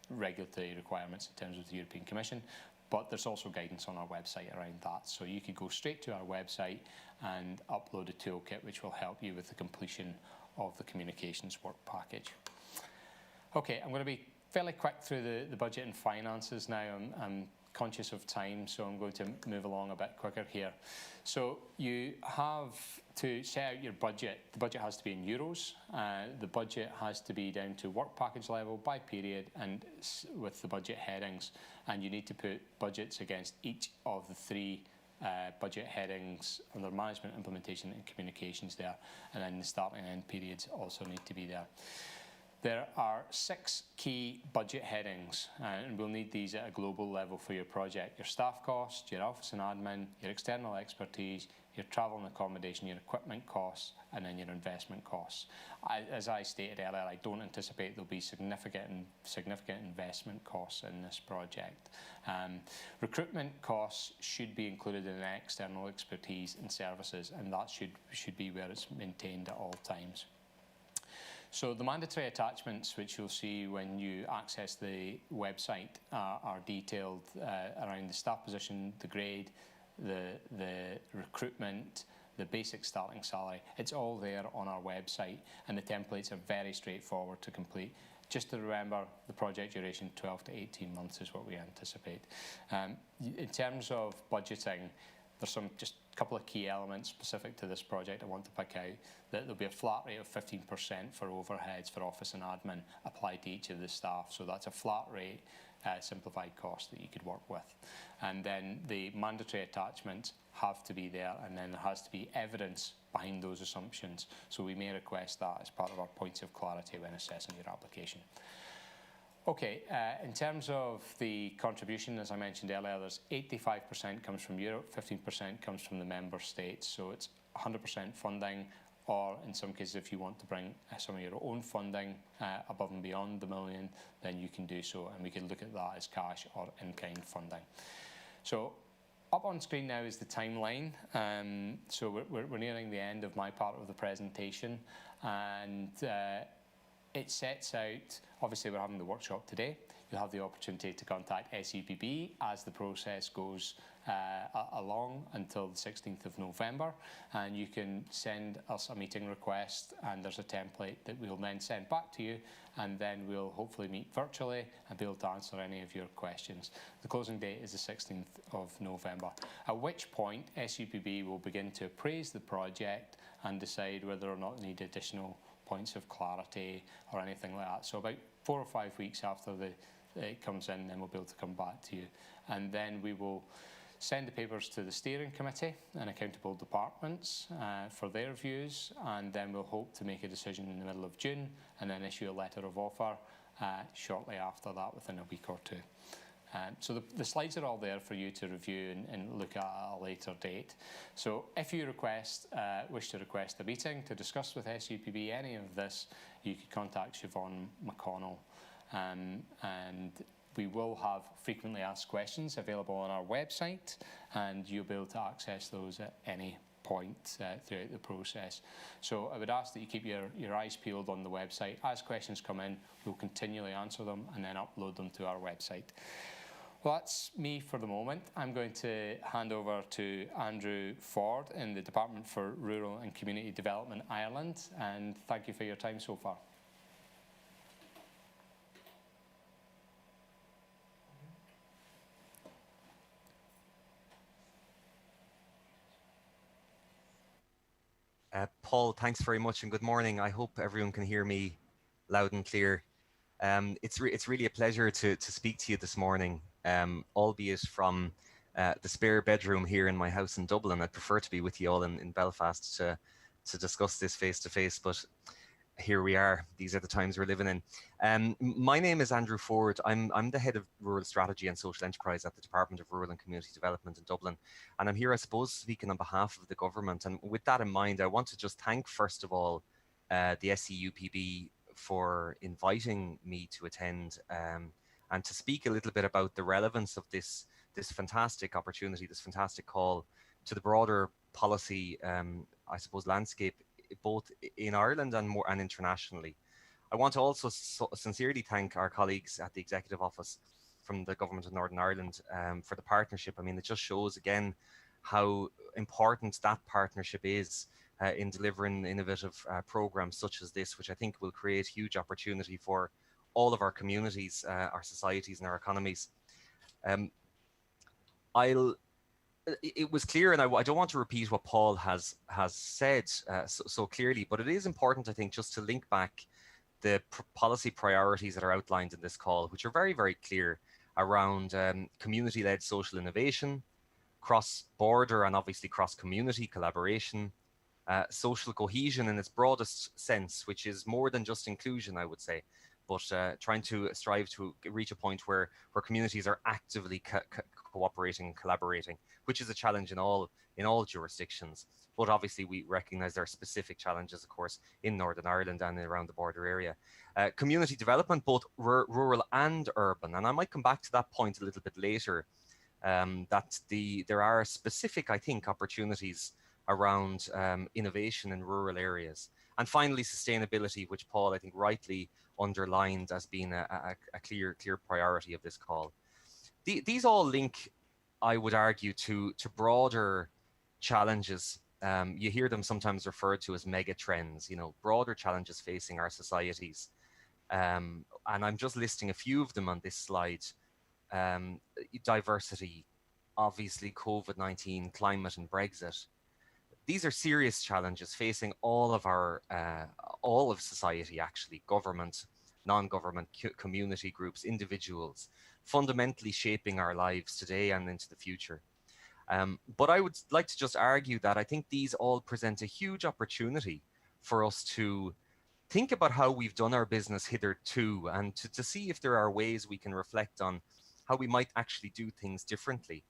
Speaker 3: regulatory requirements in terms of the European Commission. But there's also guidance on our website around that. So you could go straight to our website and upload a toolkit which will help you with the completion of the communications work package. Okay, I'm going to be fairly quick through the budget and finances now. I'm conscious of time, so I'm going to move along a bit quicker here. So you have to set out your budget. The budget has to be in euros. The budget has to be down to work package level by period and with the budget headings. And you need to put budgets against each of the 3 budget headings under management, implementation and communications there, and then the start and end periods also need to be there. There are 6 key budget headings, and we'll need these at a global level for your project. Your staff costs, your office and admin, your external expertise, your travel and accommodation, your equipment costs, and then your investment costs. As I stated earlier, I don't anticipate there'll be significant investment costs in this project. Recruitment costs should be included in external expertise and services, and that should be where it's maintained at all times. So the mandatory attachments, which you'll see when you access the website, are detailed around the staff position, the grade, the recruitment, the basic starting salary. It's all there on our website, and the templates are very straightforward to complete. Just to remember, the project duration, 12 to 18 months is what we anticipate. In terms of budgeting, there's just a couple of key elements specific to this project I want to pick out. That there'll be a flat rate of 15% for overheads for office and admin applied to each of the staff. So that's a flat rate, simplified cost that you could work with. And then the mandatory attachments have to be there, and then there has to be evidence behind those assumptions. So we may request that as part of our points of clarity when assessing your application. Okay, in terms of the contribution, as I mentioned earlier, there's 85% comes from Europe, 15% comes from the member states. So it's 100% funding, or in some cases, if you want to bring some of your own funding above and beyond the million, then you can do so. And we can look at that as cash or in-kind funding. So up on screen now is the timeline. So we're nearing the end of my part of the presentation. And it sets out, obviously we're having the workshop today. You'll have the opportunity to contact SEUPB as the process goes along until the 16th of November. And you can send us a meeting request, and there's a template that we'll then send back to you. And then we'll hopefully meet virtually and be able to answer any of your questions. The closing date is the 16th of November, at which point SEUPB will begin to appraise the project and decide whether or not they need additional points of clarity or anything like that. So about 4 or 5 weeks after it comes in, then we'll be able to come back to you. And then we will send the papers to the steering committee and accountable departments for their views, and then we'll hope to make a decision in the middle of June and then issue a letter of offer shortly after that, within a week or two. So the slides are all there for you to review and look at a later date. So if you wish to request a meeting to discuss with SEUPB any of this, you could contact Siobhan McConnell. And we will have frequently asked questions available on our website, and you'll be able to access those at any point throughout the process. So I would ask that you keep your eyes peeled on the website. As questions come in, we'll continually answer them and then upload them to our website. Well, that's me for the moment. I'm going to hand over to Andrew Ford in the Department for Rural and Community Development, Ireland, and thank you for your time so far.
Speaker 4: Paul, thanks very much and good morning. I hope everyone can hear me loud and clear. It's really a pleasure to speak to you this morning, albeit from the spare bedroom here in my house in Dublin. I'd prefer to be with you all in Belfast to discuss this face to face, but here we are. These are the times we're living in. My name is Andrew Ford. I'm the head of Rural Strategy and Social Enterprise at the Department of Rural and Community Development in Dublin. And I'm here, I suppose, speaking on behalf of the government. And with that in mind, I want to just thank, first of all, the SEUPB for inviting me to attend and to speak a little bit about the relevance of this fantastic opportunity, this fantastic call to the broader policy, I suppose, landscape, both in Ireland and internationally. I want to also sincerely thank our colleagues at the Executive Office from the Government of Northern Ireland for the partnership. I mean, it just shows again how important that partnership is in delivering innovative programs such as this, which I think will create huge opportunity for all of our communities, our societies and our economies. It was clear, and I don't want to repeat what Paul has said so clearly, but it is important, I think, just to link back the policy priorities that are outlined in this call, which are very, very clear around community-led social innovation, cross-border and obviously cross-community collaboration, social cohesion in its broadest sense, which is more than just inclusion, I would say, but trying to strive to reach a point where communities are actively cooperating and collaborating, which is a challenge in all jurisdictions. But obviously we recognise there are specific challenges, of course, in Northern Ireland and around the border area. Community development, both rural and urban, and I might come back to that point a little bit later, that there are specific, I think, opportunities around innovation in rural areas. And finally, sustainability, which Paul, I think, rightly underlined as being a clear priority of this call. These all link, I would argue, to broader challenges. You hear them sometimes referred to as mega trends, you know, broader challenges facing our societies. And I'm just listing a few of them on this slide. Diversity, obviously COVID-19, climate and Brexit. These are serious challenges facing all of society, actually, government, non-government, community groups, individuals, fundamentally shaping our lives today and into the future. But I would like to just argue that I think these all present a huge opportunity for us to think about how we've done our business hitherto, and to see if there are ways we can reflect on how we might actually do things differently,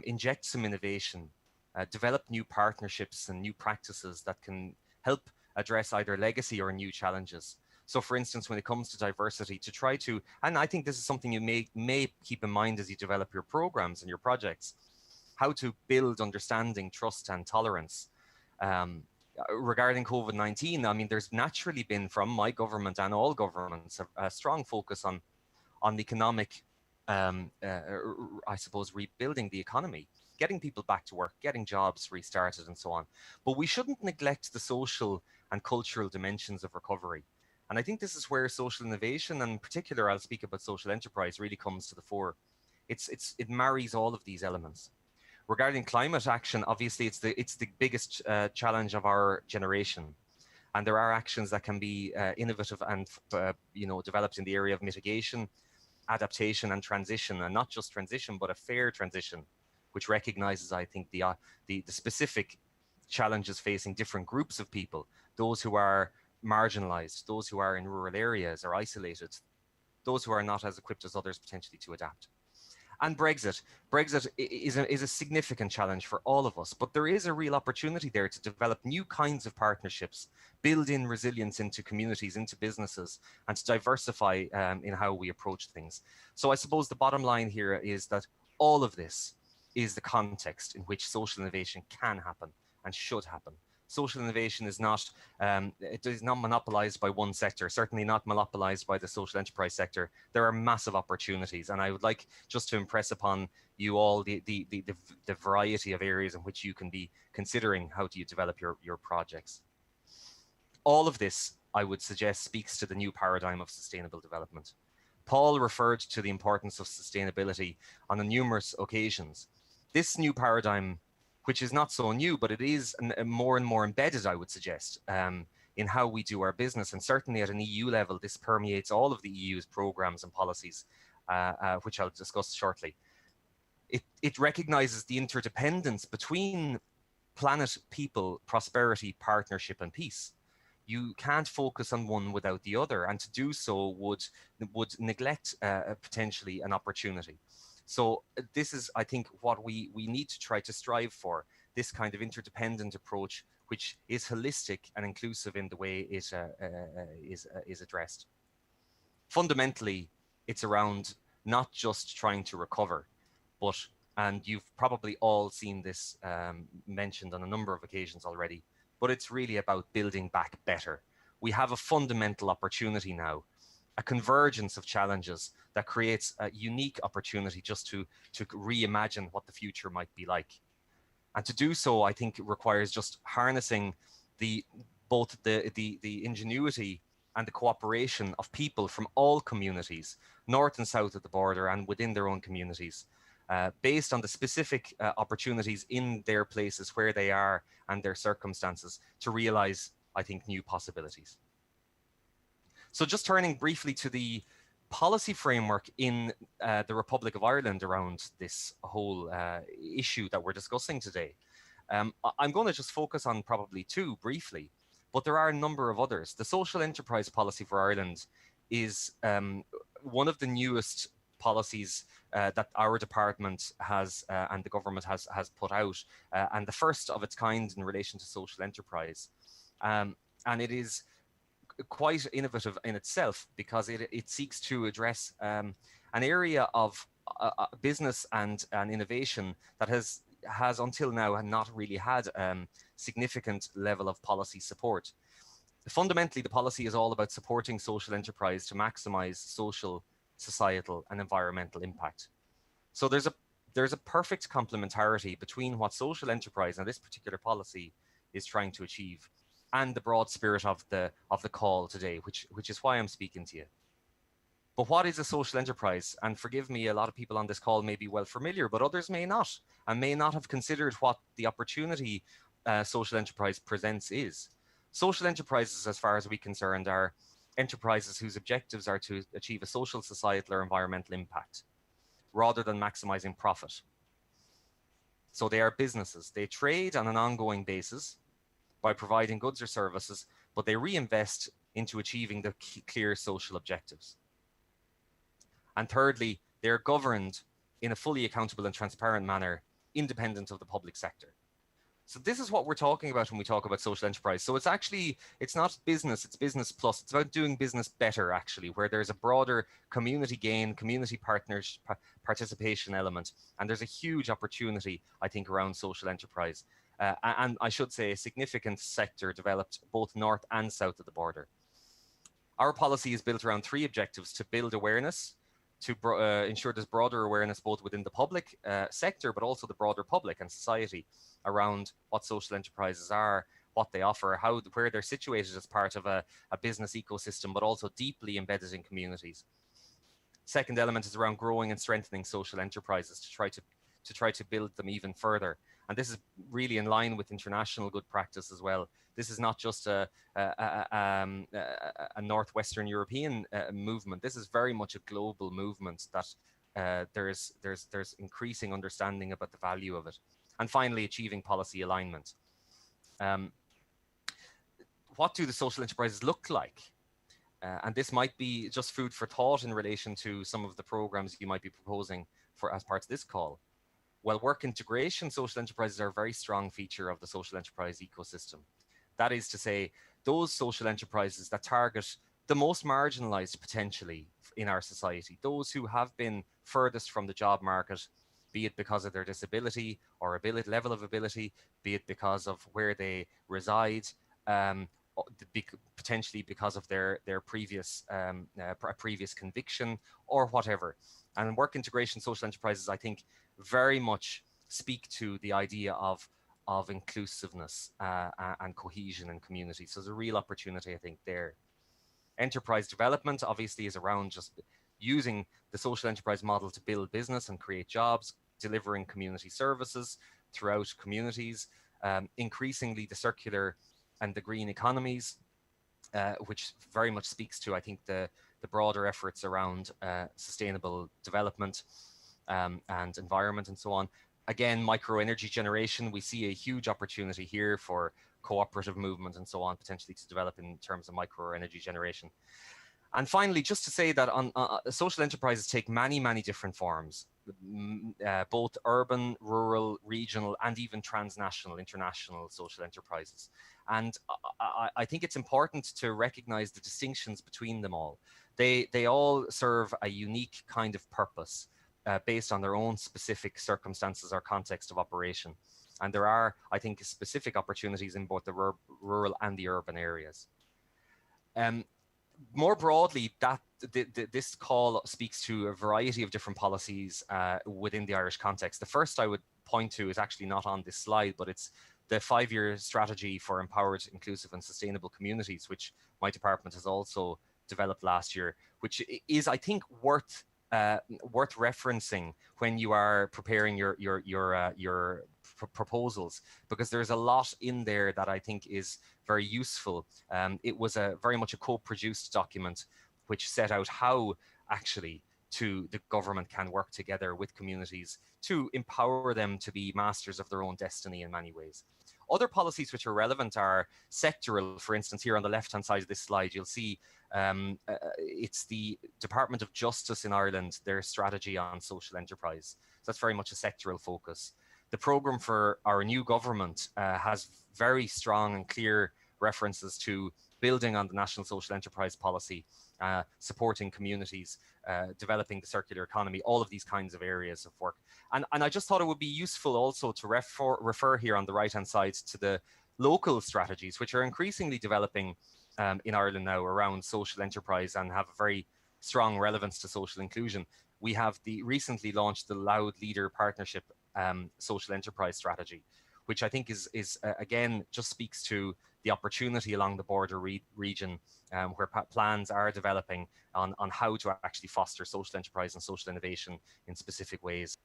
Speaker 4: inject some innovation, develop new partnerships and new practices that can help address either legacy or new challenges. So for instance, when it comes to diversity, to try to, and I think this is something you may keep in mind as you develop your programs and your projects, how to build understanding, trust and tolerance. Regarding COVID-19, I mean, there's naturally been, from my government and all governments, a strong focus on economic, I suppose, rebuilding the economy, getting people back to work, getting jobs restarted and so on. But we shouldn't neglect the social and cultural dimensions of recovery. And I think this is where social innovation, and in particular, I'll speak about social enterprise, really comes to the fore. It marries all of these elements. Regarding climate action, obviously it's the biggest challenge of our generation. And there are actions that can be innovative and developed in the area of mitigation, adaptation and transition, and not just transition, but a fair transition, which recognizes, I think, the specific challenges facing different groups of people, those who are marginalized, those who are in rural areas or isolated, those who are not as equipped as others potentially to adapt. And Brexit is a significant challenge for all of us, but there is a real opportunity there to develop new kinds of partnerships, build in resilience into communities, into businesses, and to diversify in how we approach things. So I suppose the bottom line here is that all of this is the context in which social innovation can happen and should happen. Social innovation is not, it is not monopolized by one sector, certainly not monopolized by the social enterprise sector. There are massive opportunities, and I would like just to impress upon you all the variety of areas in which you can be considering how do you develop your projects. All of this, I would suggest, speaks to the new paradigm of sustainable development. Paul referred to the importance of sustainability on numerous occasions. This new paradigm, which is not so new, but it is more and more embedded, I would suggest, in how we do our business. And certainly at an EU level, this permeates all of the EU's programs and policies, which I'll discuss shortly. It recognizes the interdependence between planet, people, prosperity, partnership, and peace. You can't focus on one without the other, and to do so would neglect potentially an opportunity. So this is, I think, what we need to try to strive for, this kind of interdependent approach, which is holistic and inclusive in the way it is addressed. Fundamentally, it's around not just trying to recover, but, and you've probably all seen this mentioned on a number of occasions already, but it's really about building back better. We have a fundamental opportunity now, a convergence of challenges that creates a unique opportunity just to reimagine what the future might be like. And to do so, I think it requires just harnessing both the ingenuity and the cooperation of people from all communities, north and south of the border and within their own communities, based on the specific opportunities in their places where they are and their circumstances to realize, I think, new possibilities. So just turning briefly to the policy framework in the Republic of Ireland around this whole issue that we're discussing today. I'm going to just focus on probably two briefly, but there are a number of others. The social enterprise policy for Ireland is one of the newest policies that our department has and the government has put out, and the first of its kind in relation to social enterprise. And it is quite innovative in itself because it seeks to address an area of business and innovation that has until now not really had significant level of policy support. Fundamentally, the policy is all about supporting social enterprise to maximize social, societal, and environmental impact. So there's a perfect complementarity between what social enterprise and this particular policy is trying to achieve and the broad spirit of the call today, which is why I'm speaking to you. But what is a social enterprise? And forgive me, a lot of people on this call may be well familiar, but others may not, and may not have considered what the opportunity social enterprise presents is. Social enterprises, as far as we're concerned, are enterprises whose objectives are to achieve a social, societal, or environmental impact, rather than maximizing profit. So they are businesses. They trade on an ongoing basis by providing goods or services, but they reinvest into achieving the clear social objectives. And thirdly, they're governed in a fully accountable and transparent manner, independent of the public sector. So this is what we're talking about when we talk about social enterprise. So it's not business, it's business plus. It's about doing business better, actually, where there's a broader community gain, community partners, participation element. And there's a huge opportunity, I think, around social enterprise. And I should say a significant sector developed both north and south of the border. Our policy is built around three objectives: to build awareness, to ensure there's broader awareness both within the public sector, but also the broader public and society around what social enterprises are, what they offer, where they're situated as part of a business ecosystem, but also deeply embedded in communities. Second element is around growing and strengthening social enterprises to try to build them even further. And this is really in line with international good practice as well. This is not just a Northwestern European movement. This is very much a global movement that there's increasing understanding about the value of it. And finally, achieving policy alignment. What do the social enterprises look like? And this might be just food for thought in relation to some of the programs you might be proposing as part of this call. Well, work integration social enterprises are a very strong feature of the social enterprise ecosystem. That is to say, those social enterprises that target the most marginalized potentially in our society, those who have been furthest from the job market, be it because of their disability or level of ability, be it because of where they reside, potentially because of their previous conviction or whatever. And work integration social enterprises, I think, very much speak to the idea of inclusiveness and cohesion in community. So there's a real opportunity, I think, there. Enterprise development obviously is around just using the social enterprise model to build business and create jobs, delivering community services throughout communities, increasingly the circular and the green economies, which very much speaks to, I think, the broader efforts around sustainable development and environment and so on. Again, micro energy generation, we see a huge opportunity here for cooperative movement and so on, potentially to develop in terms of micro energy generation. And finally, just to say that social enterprises take many different forms, both urban, rural, regional, and even transnational, international social enterprises. And I think it's important to recognize the distinctions between them all. They all serve a unique kind of purpose based on their own specific circumstances or context of operation. And there are, I think, specific opportunities in both the rural and the urban areas. More broadly, this call speaks to a variety of different policies within the Irish context. The first I would point to is actually not on this slide, but it's the 5-year strategy for empowered, inclusive and sustainable communities, which my department has also developed last year, which is, I think, worth referencing when you are preparing your proposals, because there's a lot in there that I think is very useful. It was very much a co-produced document which set out how actually to the government can work together with communities to empower them to be masters of their own destiny in many ways. Other policies which are relevant are sectoral. For instance, here on the left-hand side of this slide, you'll see it's the Department of Justice in Ireland, their strategy on social enterprise. So that's very much a sectoral focus. The programme for our new government has very strong and clear references to building on the National Social Enterprise Policy, supporting communities, developing the circular economy, all of these kinds of areas of work. And I just thought it would be useful also to refer here on the right-hand side to the local strategies, which are increasingly developing in Ireland now around social enterprise and have a very strong relevance to social inclusion. We have the recently launched the Loud Leader Partnership social enterprise strategy, which I think is again, just speaks to the opportunity along the border region where plans are developing on how to actually foster social enterprise and social innovation in specific ways.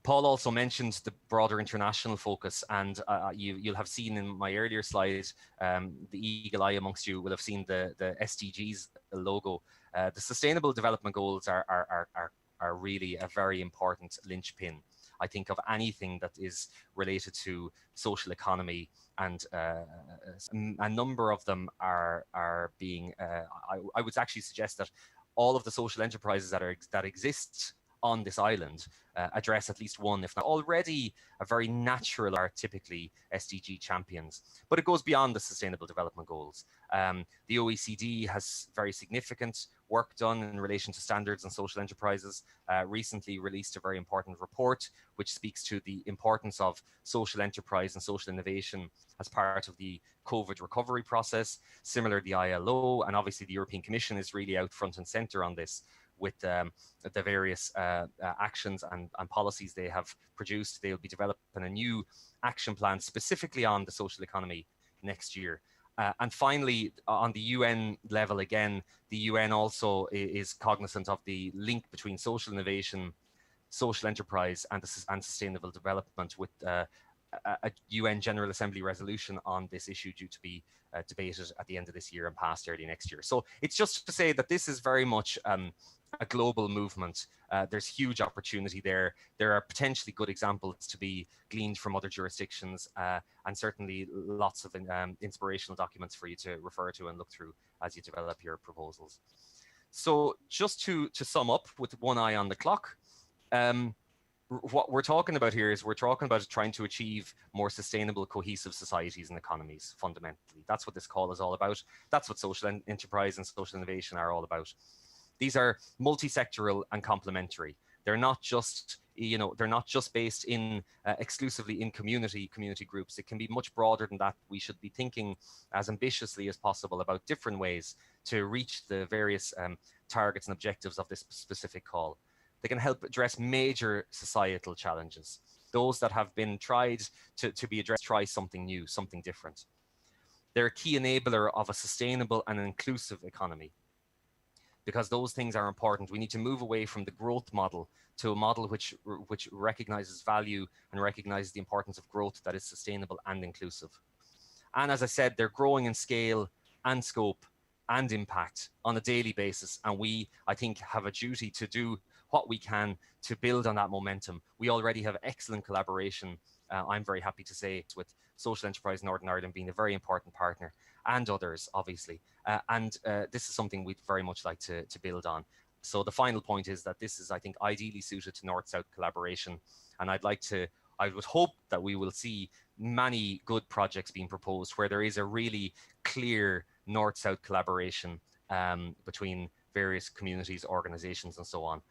Speaker 4: Paul also mentioned the broader international focus, and you'll have seen in my earlier slide, the eagle eye amongst you will have seen the SDGs logo. The Sustainable Development Goals are really a very important linchpin, I think, of anything that is related to social economy, and a number of them are being. I would actually suggest that all of the social enterprises that exist on this island address at least one, if not already, a very natural are typically SDG champions. But it goes beyond the Sustainable Development Goals. The OECD has very significant work done in relation to standards and social enterprises, recently released a very important report which speaks to the importance of social enterprise and social innovation as part of the COVID recovery process. Similar, the ILO, and obviously the European Commission is really out front and center on this with the various actions and policies they have produced. They'll be developing a new action plan specifically on the social economy next year. And finally, on the UN level, again, the UN also is cognizant of the link between social innovation, social enterprise, and sustainable development, with a UN General Assembly resolution on this issue due to be debated at the end of this year and passed early next year. So it's just to say that this is very much a global movement. There's huge opportunity there. There are potentially good examples to be gleaned from other jurisdictions, and certainly lots of inspirational documents for you to refer to and look through as you develop your proposals. So just to sum up with one eye on the clock, what we're talking about here is we're talking about trying to achieve more sustainable, cohesive societies and economies, fundamentally. That's what this call is all about. That's what social enterprise and social innovation are all about. These are multi-sectoral and complementary. They're not just, they're not just based in exclusively in community groups. It can be much broader than that. We should be thinking as ambitiously as possible about different ways to reach the various targets and objectives of this specific call. They can help address major societal challenges. Those that have been tried to be addressed, try something new, something different. They're a key enabler of a sustainable and inclusive economy. Because those things are important. We need to move away from the growth model to a model which recognizes value and recognizes the importance of growth that is sustainable and inclusive. And as I said, they're growing in scale and scope and impact on a daily basis. And we, I think, have a duty to do what we can to build on that momentum. We already have excellent collaboration, I'm very happy to say, with Social Enterprise Northern Ireland being a very important partner, and others, obviously. This is something we'd very much like to build on. So the final point is that this is, I think, ideally suited to North-South collaboration. And I would hope that we will see many good projects being proposed where there is a really clear North-South collaboration between various communities, organizations, and so on.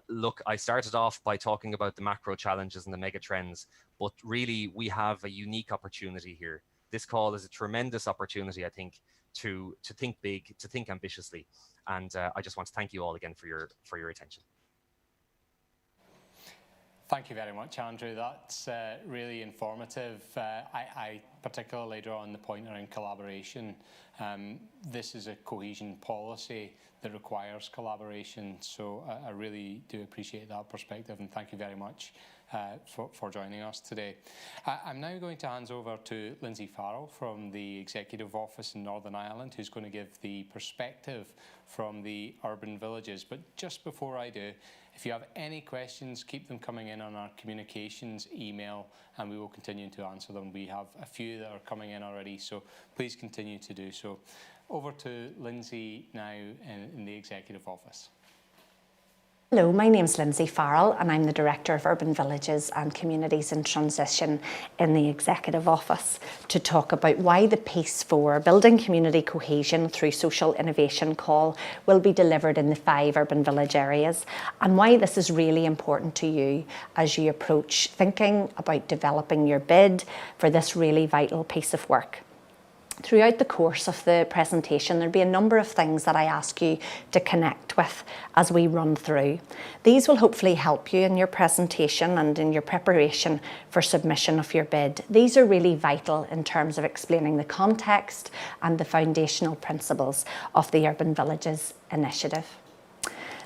Speaker 4: Look, I started off by talking about the macro challenges and the mega trends, but really we have a unique opportunity here. This call is a tremendous opportunity, I think, to think big, to think ambitiously. And I just want to thank you all again for your attention.
Speaker 3: Thank you very much, Andrew. That's really informative. I particularly draw on the point around collaboration. This is a cohesion policy that requires collaboration, so I really do appreciate that perspective, and thank you very much for joining us today. I'm now going to hand over to Lindsey Farrell from the Executive Office in Northern Ireland, who's going to give the perspective from the urban villages. But just before I do, if you have any questions, keep them coming in on our communications email, and we will continue to answer them. We have a few that are coming in already, so please continue to do so. Over to Lindsey now in the Executive Office.
Speaker 5: Hello, my name's Lindsey Farrell and I'm the Director of Urban Villages and Communities in Transition in the Executive Office to talk about why the Piece 4 Building Community Cohesion through Social Innovation call will be delivered in the 5 urban village areas, and why this is really important to you as you approach thinking about developing your bid for this really vital piece of work. Throughout the course of the presentation, there'll be a number of things that I ask you to connect with as we run through. These will hopefully help you in your presentation and in your preparation for submission of your bid. These are really vital in terms of explaining the context and the foundational principles of the Urban Villages initiative.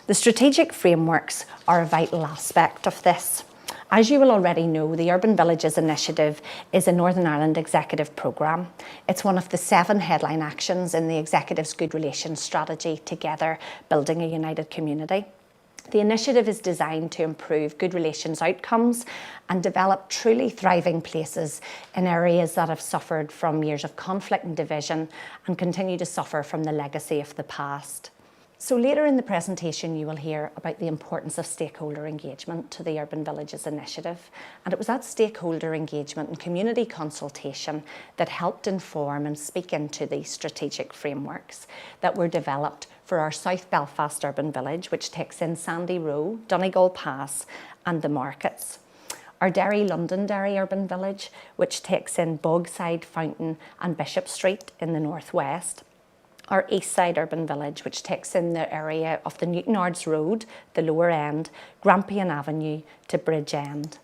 Speaker 5: The strategic frameworks are a vital aspect of this. As you will already know, the Urban Villages Initiative is a Northern Ireland Executive programme. It's one of the 7 headline actions in the Executive's Good Relations Strategy, Together Building a United Community. The initiative is designed to improve good relations outcomes and develop truly thriving places in areas that have suffered from years of conflict and division and continue to suffer from the legacy of the past. So later in the presentation you will hear about the importance of stakeholder engagement to the Urban Villages Initiative, and it was that stakeholder engagement and community consultation that helped inform and speak into these strategic frameworks that were developed for our South Belfast Urban Village, which takes in Sandy Row, Donegal Pass and the markets. Our Derry Londonderry Urban Village, which takes in Bogside, Fountain and Bishop Street in the northwest. Our Eastside Urban Village, which takes in the area of the Newtonards Road, the lower end, Grampian Avenue to Bridge End.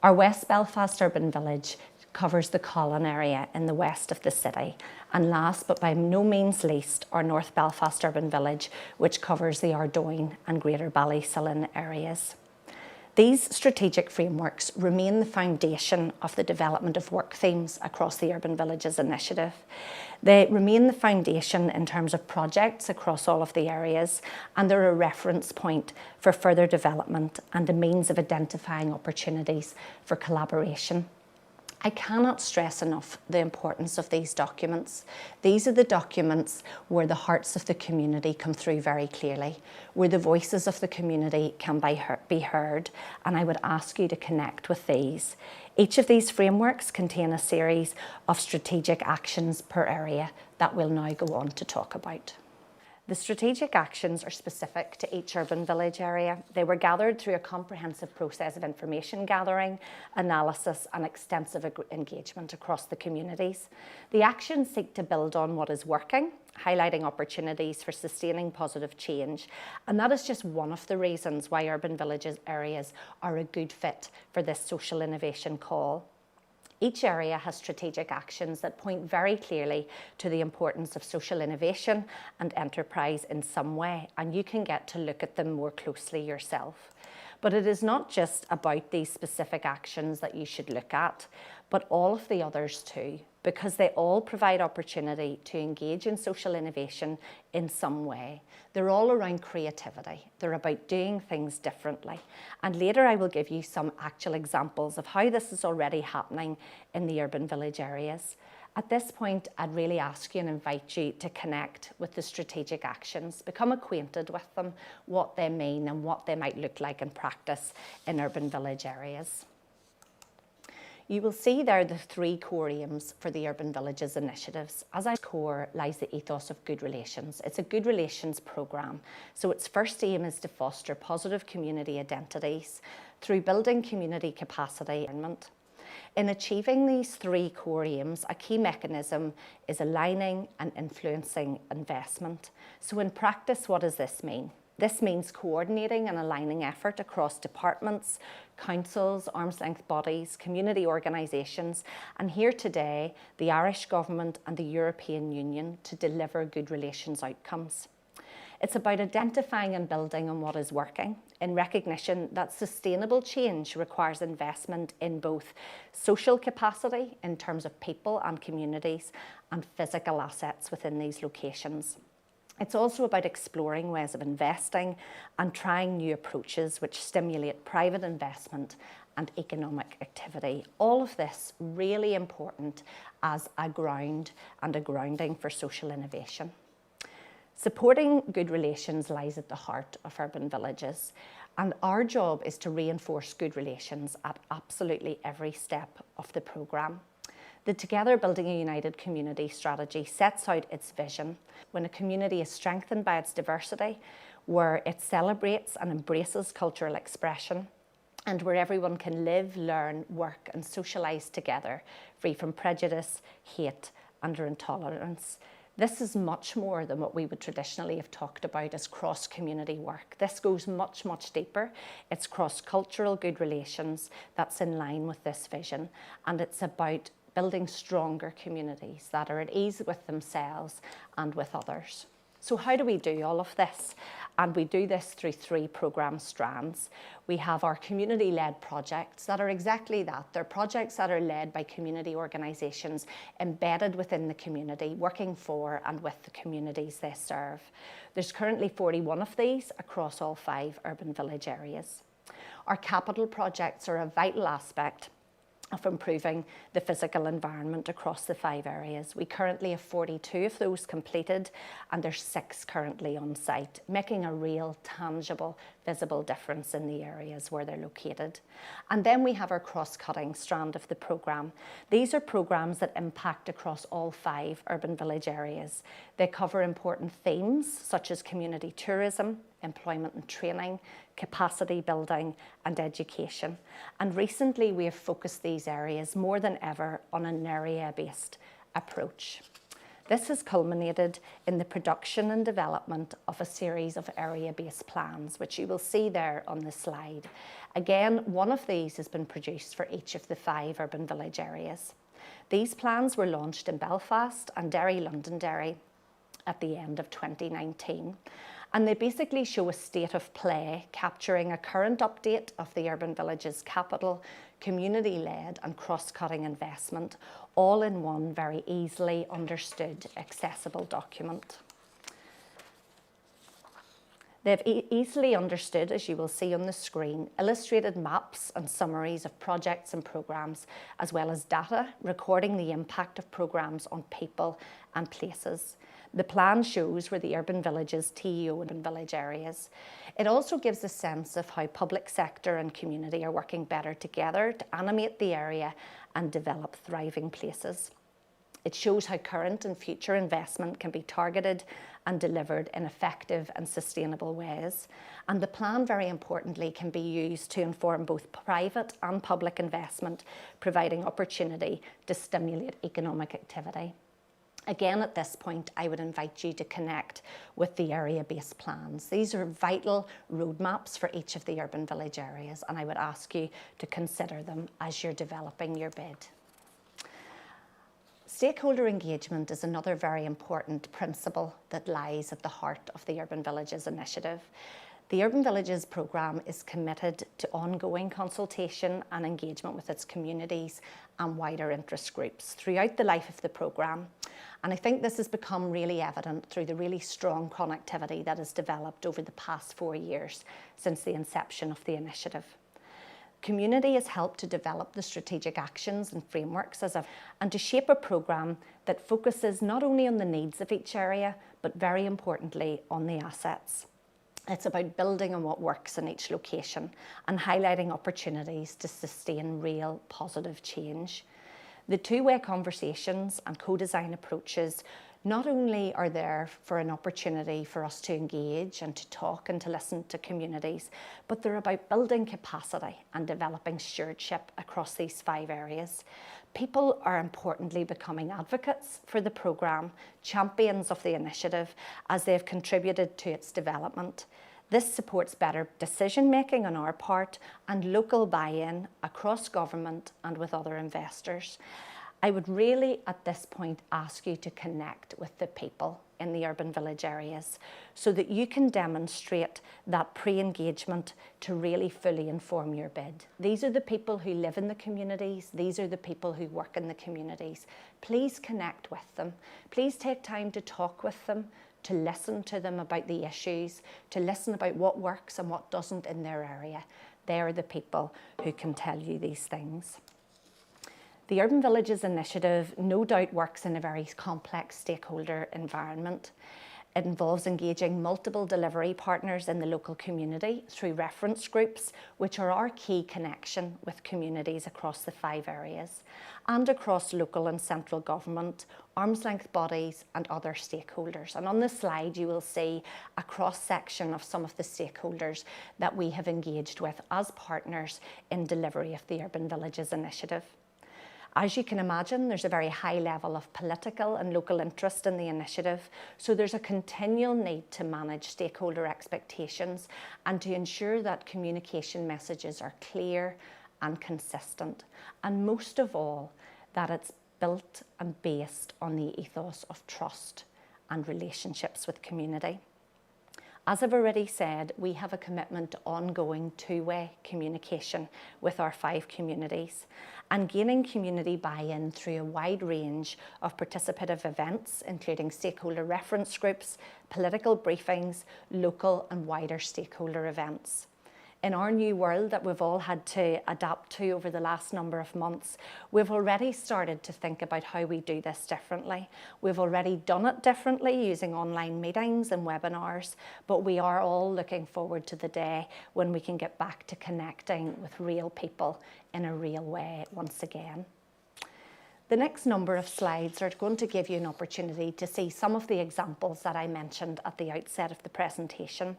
Speaker 5: Our West Belfast Urban Village covers the Colin area in the west of the city. And last but by no means least, our North Belfast Urban Village, which covers the Ardoyne and Greater Ballysullen areas. These strategic frameworks remain the foundation of the development of work themes across the Urban Villages Initiative. They remain the foundation in terms of projects across all of the areas, and they're a reference point for further development and a means of identifying opportunities for collaboration. I cannot stress enough the importance of these documents. These are the documents where the hearts of the community come through very clearly, where the voices of the community can be heard, and I would ask you to connect with these. Each of these frameworks contain a series of strategic actions per area that we'll now go on to talk about. The strategic actions are specific to each urban village area. They were gathered through a comprehensive process of information gathering, analysis and extensive engagement across the communities. The actions seek to build on what is working, highlighting opportunities for sustaining positive change. And that is just one of the reasons why urban villages areas are a good fit for this social innovation call. Each area has strategic actions that point very clearly to the importance of social innovation and enterprise in some way, and you can get to look at them more closely yourself. But it is not just about these specific actions that you should look at, but all of the others too, because they all provide opportunity to engage in social innovation in some way. They're all around creativity. They're about doing things differently. And later I will give you some actual examples of how this is already happening in the urban village areas. At this point, I'd really ask you and invite you to connect with the strategic actions, become acquainted with them, what they mean and what they might look like in practice in urban village areas. You will see there the 3 core aims for the Urban Villages initiatives. As our core lies the ethos of good relations. It's a good relations programme, so its first aim is to foster positive community identities through building community capacity. In achieving these 3 core aims, a key mechanism is aligning and influencing investment. So in practice, what does this mean? This means coordinating and aligning effort across departments, councils, arm's length bodies, community organisations, and here today, the Irish Government and the European Union to deliver good relations outcomes. It's about identifying and building on what is working, in recognition that sustainable change requires investment in both social capacity in terms of people and communities and physical assets within these locations. It's also about exploring ways of investing and trying new approaches which stimulate private investment and economic activity. All of this really important as a ground and a grounding for social innovation. Supporting good relations lies at the heart of urban villages, and our job is to reinforce good relations at absolutely every step of the programme. The Together Building a United Community strategy sets out its vision when a community is strengthened by its diversity, where it celebrates and embraces cultural expression, and where everyone can live, learn, work and socialise together, free from prejudice, hate and intolerance. This is much more than what we would traditionally have talked about as cross-community work. This goes much, much deeper. It's cross-cultural good relations that's in line with this vision, and it's about building stronger communities that are at ease with themselves and with others. So how do we do all of this? And we do this through 3 programme strands. We have our community-led projects that are exactly that. They're projects that are led by community organisations embedded within the community, working for and with the communities they serve. There's currently 41 of these across all 5 urban village areas. Our capital projects are a vital aspect of improving the physical environment across the 5 areas. We currently have 42 of those completed, and there's 6 currently on site, making a real, tangible, visible difference in the areas where they're located. And then we have our cross-cutting strand of the programme. These are programmes that impact across all 5 urban village areas. They cover important themes such as community tourism, employment and training, capacity building and education. And recently we have focused these areas more than ever on an area-based approach. This has culminated in the production and development of a series of area-based plans, which you will see there on the slide. Again, one of these has been produced for each of the 5 urban village areas. These plans were launched in Belfast and Derry, Londonderry at the end of 2019. And they basically show a state of play, capturing a current update of the urban village's capital, community-led and cross-cutting investment, all in one very easily understood, accessible document. They've easily understood, as you will see on the screen, illustrated maps and summaries of projects and programmes, as well as data recording the impact of programmes on people and places. The plan shows where the urban villages, TEO and village areas. It also gives a sense of how public sector and community are working better together to animate the area and develop thriving places. It shows how current and future investment can be targeted and delivered in effective and sustainable ways. And the plan, very importantly, can be used to inform both private and public investment, providing opportunity to stimulate economic activity. Again, at this point, I would invite you to connect with the area-based plans. These are vital roadmaps for each of the urban village areas, and I would ask you to consider them as you're developing your bid. Stakeholder engagement is another very important principle that lies at the heart of the Urban Villages initiative. The Urban Villages programme is committed to ongoing consultation and engagement with its communities and wider interest groups throughout the life of the programme. And I think this has become really evident through the really strong connectivity that has developed over the past 4 years since the inception of the initiative. Community has helped to develop the strategic actions and frameworks and to shape a programme that focuses not only on the needs of each area, but very importantly on the assets. It's about building on what works in each location and highlighting opportunities to sustain real positive change. The two-way conversations and co-design approaches not only are there for an opportunity for us to engage and to talk and to listen to communities, but they're about building capacity and developing stewardship across these 5 areas. People are importantly becoming advocates for the programme, champions of the initiative as they've contributed to its development. This supports better decision making on our part and local buy-in across government and with other investors. I would really at this point ask you to connect with the people in the urban village areas so that you can demonstrate that pre-engagement to really fully inform your bid. These are the people who live in the communities. These are the people who work in the communities. Please connect with them. Please take time to talk with them, to listen to them about the issues, to listen about what works and what doesn't in their area. They are the people who can tell you these things. The Urban Villages Initiative no doubt works in a very complex stakeholder environment. It involves engaging multiple delivery partners in the local community through reference groups, which are our key connection with communities across the 5 areas, and across local and central government, arm's length bodies and other stakeholders. And on this slide you will see a cross-section of some of the stakeholders that we have engaged with as partners in delivery of the Urban Villages Initiative. As you can imagine, there's a very high level of political and local interest in the initiative, so there's a continual need to manage stakeholder expectations and to ensure that communication messages are clear and consistent, and most of all, that it's built and based on the ethos of trust and relationships with community. As I've already said, we have a commitment to ongoing two-way communication with our 5 communities and gaining community buy-in through a wide range of participative events, including stakeholder reference groups, political briefings, local and wider stakeholder events. In our new world that we've all had to adapt to over the last number of months, we've already started to think about how we do this differently. We've already done it differently using online meetings and webinars, but we are all looking forward to the day when we can get back to connecting with real people in a real way once again. The next number of slides are going to give you an opportunity to see some of the examples that I mentioned at the outset of the presentation.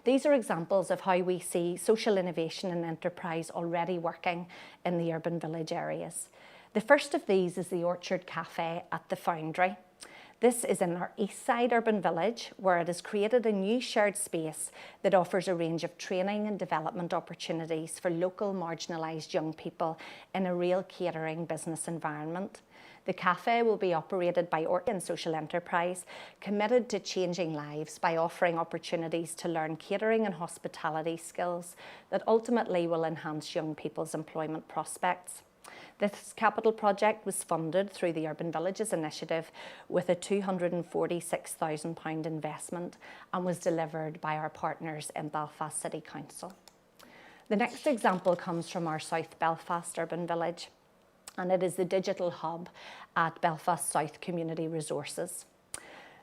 Speaker 5: These are examples of how we see social innovation and enterprise already working in the urban village areas. The first of these is the Orchard Cafe at the Foundry. This is in our East Side urban village, where it has created a new shared space that offers a range of training and development opportunities for local marginalised young people in a real catering business environment. The cafe will be operated by Orchard and Social Enterprise, committed to changing lives by offering opportunities to learn catering and hospitality skills that ultimately will enhance young people's employment prospects. This capital project was funded through the Urban Villages Initiative with a £246,000 investment and was delivered by our partners in Belfast City Council. The next example comes from our South Belfast urban village, and it is the Digital Hub at Belfast South Community Resources.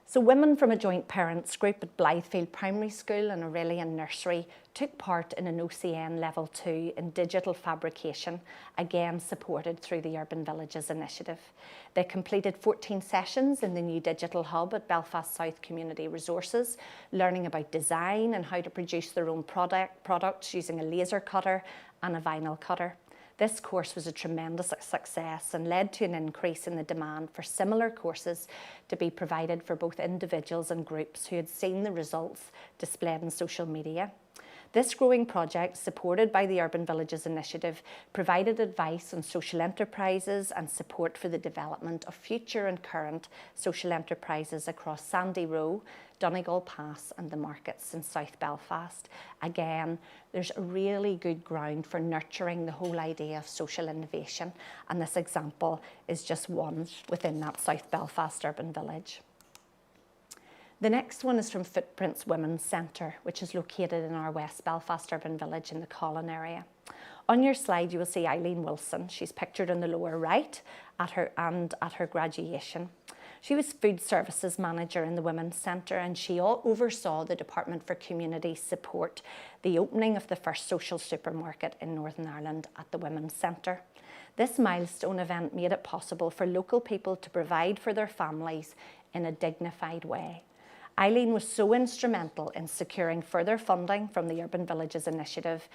Speaker 5: So women from a joint parents group at Blythefield Primary School and Aurelian Nursery took part in an OCN Level 2 in digital fabrication, again supported through the Urban Villages Initiative. They completed 14 sessions in the new Digital Hub at Belfast South Community Resources, learning about design and how to produce their own products using a laser cutter and a vinyl cutter. This course was a tremendous success and led to an increase in the demand for similar courses to be provided for both individuals and groups who had seen the results displayed in social media. This growing project, supported by the Urban Villages Initiative, provided advice on social enterprises and support for the development of future and current social enterprises across Sandy Row, Donegal Pass and the markets in South Belfast. Again, there's a really good ground for nurturing the whole idea of social innovation, and this example is just one within that South Belfast urban village. The next one is from Footprints Women's Centre, which is located in our West Belfast urban village in the Colin area. On your slide, you will see Eileen Wilson. She's pictured in the lower right at her graduation. She was food services manager in the Women's Centre, and she oversaw the Department for Community Support, the opening of the first social supermarket in Northern Ireland at the Women's Centre. This milestone event made it possible for local people to provide for their families in a dignified way. Eileen was so instrumental in securing further funding from the Urban Villages Initiative,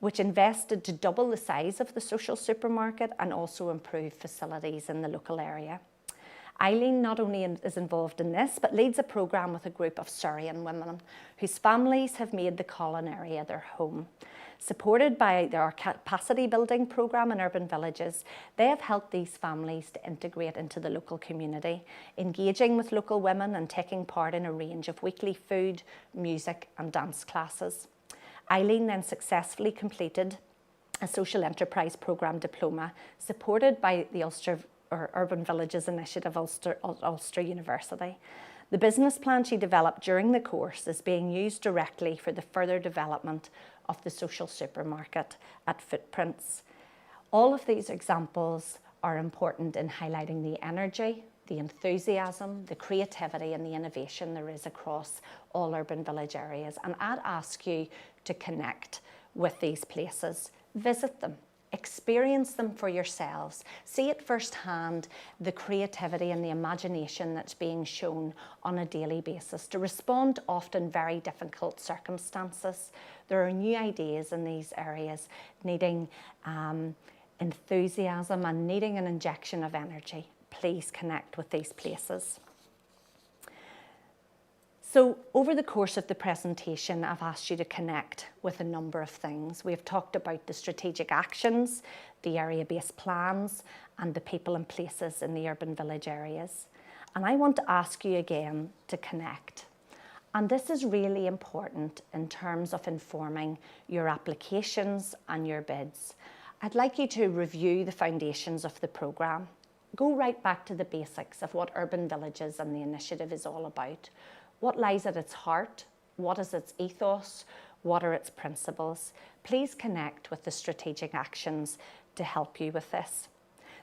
Speaker 5: which invested to double the size of the social supermarket and also improve facilities in the local area. Eileen not only is involved in this, but leads a programme with a group of Syrian women whose families have made the Colin area their home. Supported by their capacity building programme in urban villages, they have helped these families to integrate into the local community, engaging with local women and taking part in a range of weekly food, music and dance classes. Eileen then successfully completed a social enterprise programme diploma supported by the Urban Villages Initiative Ulster University. The business plan she developed during the course is being used directly for the further development of the social supermarket at Footprints. All of these examples are important in highlighting the energy, the enthusiasm, the creativity and the innovation there is across all urban village areas. And I'd ask you to connect with these places, visit them, experience them for yourselves, see it firsthand, the creativity and the imagination that's being shown on a daily basis to respond to often very difficult circumstances. There are new ideas in these areas needing enthusiasm and needing an injection of energy. Please connect with these places. So over the course of the presentation, I've asked you to connect with a number of things. We've talked about the strategic actions, the area-based plans, and the people and places in the urban village areas. And I want to ask you again to connect. And this is really important in terms of informing your applications and your bids. I'd like you to review the foundations of the programme. Go right back to the basics of what Urban Villages and the initiative is all about. What lies at its heart? What is its ethos? What are its principles? Please connect with the strategic actions to help you with this.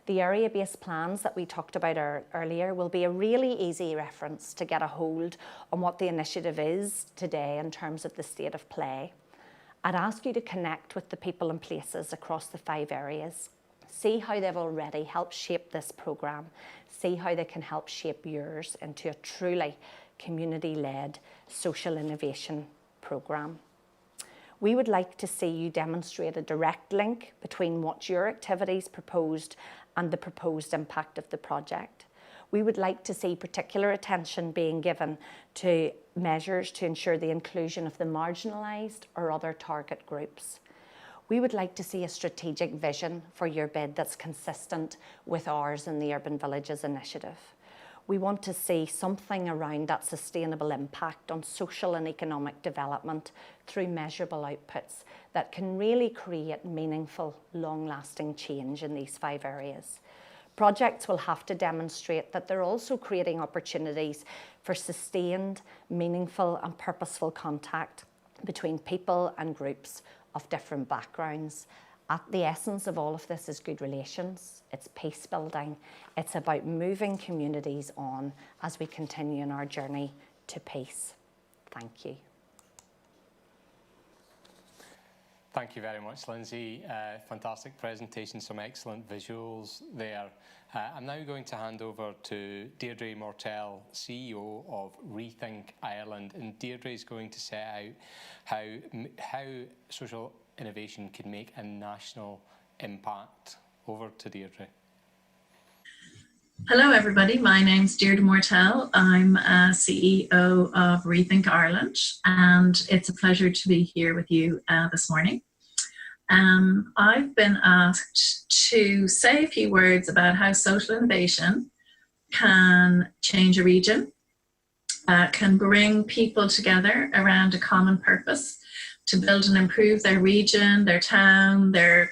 Speaker 5: The area-based plans that we talked about earlier will be a really easy reference to get a hold on what the initiative is today in terms of the state of play. I'd ask you to connect with the people and places across the 5 areas. See how they've already helped shape this programme. See how they can help shape yours into a truly community-led social innovation programme. We would like to see you demonstrate a direct link between what your activities proposed and the proposed impact of the project. We would like to see particular attention being given to measures to ensure the inclusion of the marginalised or other target groups. We would like to see a strategic vision for your bid that's consistent with ours in the Urban Villages Initiative. We want to see something around that sustainable impact on social and economic development through measurable outputs that can really create meaningful, long-lasting change in these 5 areas. Projects will have to demonstrate that they're also creating opportunities for sustained, meaningful and purposeful contact between people and groups of different backgrounds. At the essence of all of this is good relations, it's peace building, it's about moving communities on as we continue in our journey to peace. Thank you.
Speaker 3: Thank you very much, Lindsey. Fantastic presentation, some excellent visuals there. I'm now going to hand over to Deirdre Mortell, CEO of Rethink Ireland, and Deirdre is going to set out how social innovation can make a national impact. Over to Deirdre.
Speaker 6: Hello everybody, my name's Deirdre Mortell. I'm CEO of Rethink Ireland and it's a pleasure to be here with you this morning. I've been asked to say a few words about how social innovation can change a region, can bring people together around a common purpose to build and improve their region, their town, their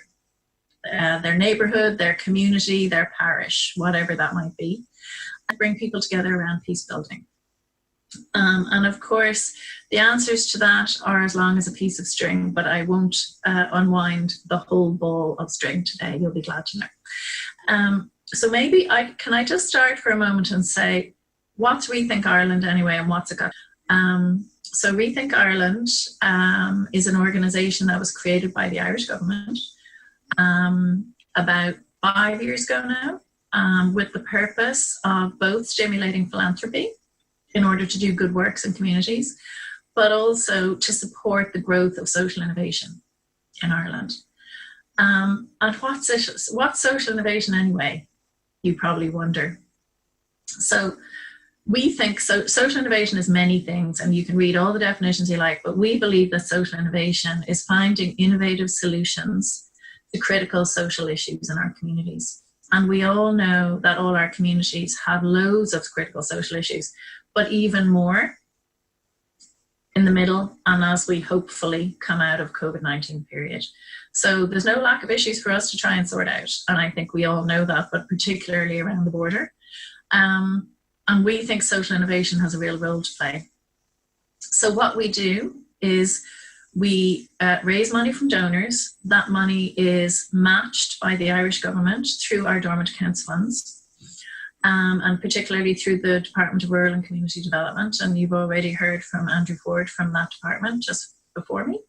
Speaker 6: neighbourhood, their community, their parish, whatever that might be, and bring people together around peace building. And of course, the answers to that are as long as a piece of string, but I won't unwind the whole ball of string today, you'll be glad to know. So maybe can I just start for a moment and say, what's Rethink Ireland anyway, and what's it got? So Rethink Ireland is an organisation that was created by the Irish government about 5 years ago now, with the purpose of both stimulating philanthropy in order to do good works in communities, but also to support the growth of social innovation in Ireland. And what's social innovation anyway, you probably wonder. So we think social innovation is many things, and you can read all the definitions you like, but we believe that social innovation is finding innovative solutions to critical social issues in our communities. And we all know that all our communities have loads of critical social issues, but even more in the middle and as we hopefully come out of COVID-19 period. So there's no lack of issues for us to try and sort out. And I think we all know that, but particularly around the border. And we think social innovation has a real role to play. So what we do is we raise money from donors. That money is matched by the Irish government through our dormant accounts funds, and particularly through the Department of Rural and Community Development. And you've already heard from Andrew Ford from that department just before me.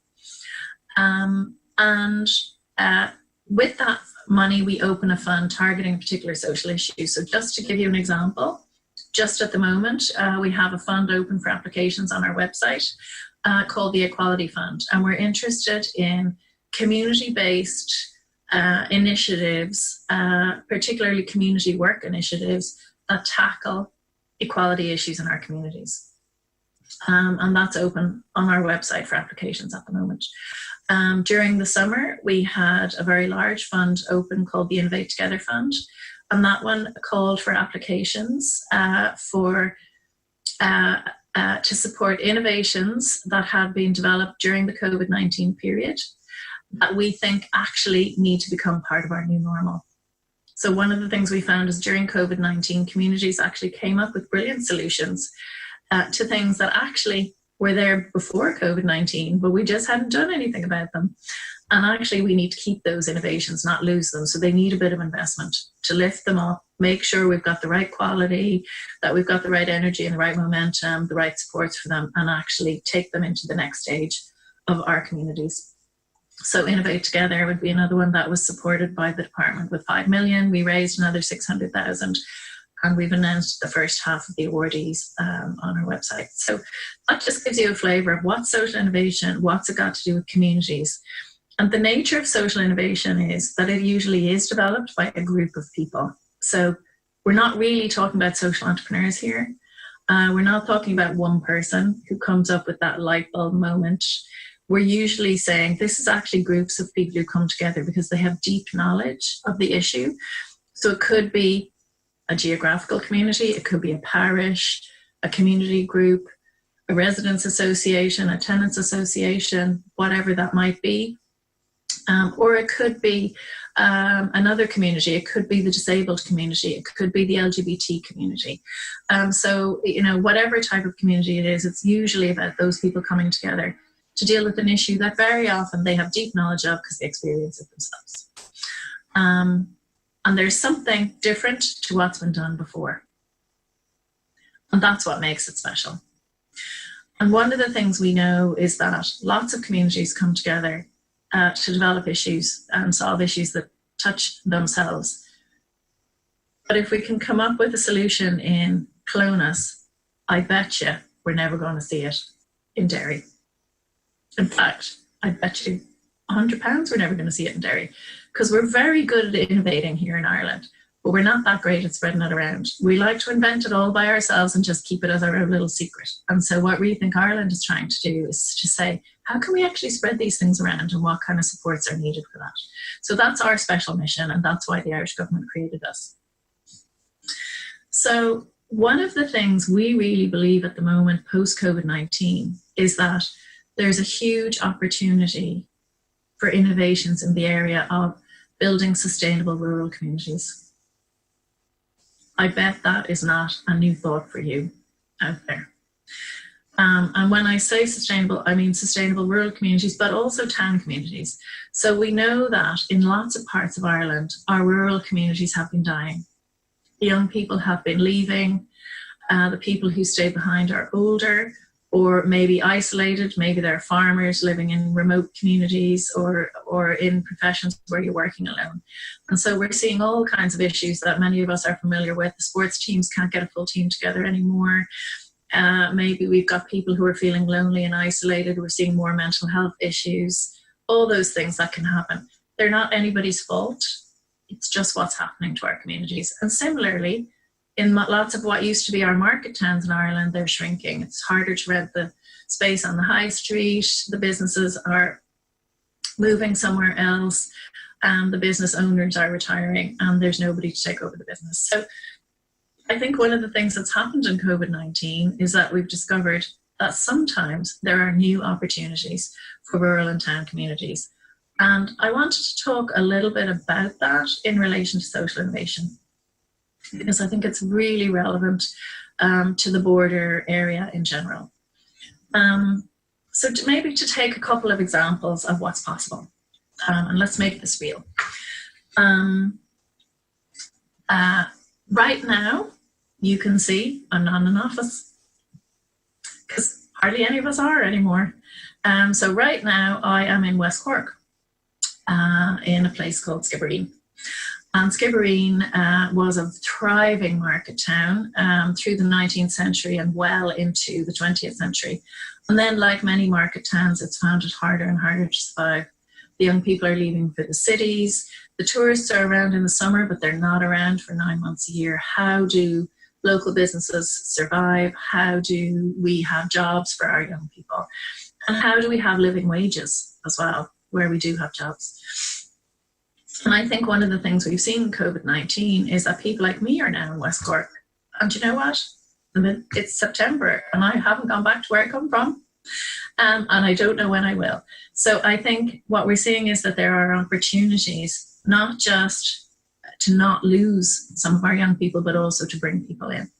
Speaker 6: With that money, we open a fund targeting particular social issues. So just to give you an example, just at the moment, we have a fund open for applications on our website called the Equality Fund. And we're interested in community-based initiatives, particularly community work initiatives that tackle equality issues in our communities. And that's open on our website for applications at the moment. During the summer, we had a very large fund open called the Innovate Together Fund. And that one called for applications to support innovations that had been developed during the COVID-19 period that we think actually need to become part of our new normal. So one of the things we found is during COVID-19, communities actually came up with brilliant solutions to things that actually were there before COVID-19, but we just hadn't done anything about them. And actually we need to keep those innovations, not lose them. So they need a bit of investment to lift them up, make sure we've got the right quality, that we've got the right energy and the right momentum, the right supports for them, and actually take them into the next stage of our communities. So Innovate Together would be another one that was supported by the department with 5 million. We raised another 600,000. And we've announced the first half of the awardees on our website. So that just gives you a flavour of what's social innovation, what's it got to do with communities. And the nature of social innovation is that it usually is developed by a group of people. So we're not really talking about social entrepreneurs here. We're not talking about one person who comes up with that light bulb moment. We're usually saying this is actually groups of people who come together because they have deep knowledge of the issue. So it could be a geographical community, it could be a parish, a community group, a residents association, a tenants association, whatever that might be. Or it could be another community, it could be the disabled community, it could be the LGBT community. So, you know, whatever type of community it is, it's usually about those people coming together to deal with an issue that very often they have deep knowledge of because they experience it themselves. And there's something different to what's been done before. And that's what makes it special. And one of the things we know is that lots of communities come together to develop issues and solve issues that touch themselves. But if we can come up with a solution in Clones, I bet you we're never going to see it in Derry. In fact, I bet you £100 we're never going to see it in Derry. Because we're very good at innovating here in Ireland, but we're not that great at spreading it around. We like to invent it all by ourselves and just keep it as our own little secret. And so what Rethink Ireland is trying to do is to say, how can we actually spread these things around and what kind of supports are needed for that? So that's our special mission, and that's why the Irish government created us. So one of the things we really believe at the moment post-COVID-19 is that there's a huge opportunity for innovations in the area of building sustainable rural communities. I bet that is not a new thought for you out there. And when I say sustainable, I mean sustainable rural communities, but also town communities. So we know that in lots of parts of Ireland, our rural communities have been dying. Young people have been leaving. The people who stay behind are older, or maybe isolated, maybe they're farmers living in remote communities or in professions where you're working alone. And so we're seeing all kinds of issues that many of us are familiar with. The sports teams can't get a full team together anymore. Maybe we've got people who are feeling lonely and isolated. We're seeing more mental health issues, all those things that can happen. They're not anybody's fault. It's just what's happening to our communities. And similarly, in lots of what used to be our market towns in Ireland, they're shrinking. It's harder to rent the space on the high street. The businesses are moving somewhere else, and the business owners are retiring, and there's nobody to take over the business. So I think one of the things that's happened in COVID-19 is that we've discovered that sometimes there are new opportunities for rural and town communities. And I wanted to talk a little bit about that in relation to social innovation, because I think it's really relevant to the border area in general. So maybe to take a couple of examples of what's possible, and let's make this real. Right now, you can see I'm not in an office, because hardly any of us are anymore. So right now I am in West Cork, in a place called Skibbereen. And Skibbereen was a thriving market town through the 19th century and well into the 20th century. And then, like many market towns, it's found it harder and harder to survive. The young people are leaving for the cities. The tourists are around in the summer, but they're not around for 9 months a year. How do local businesses survive? How do we have jobs for our young people? And how do we have living wages as well, where we do have jobs? And I think one of the things we've seen in COVID-19 is that people like me are now in West Cork. And you know what? It's September and I haven't gone back to where I come from. And I don't know when I will. So I think what we're seeing is that there are opportunities, not just to not lose some of our young people, but also to bring people in.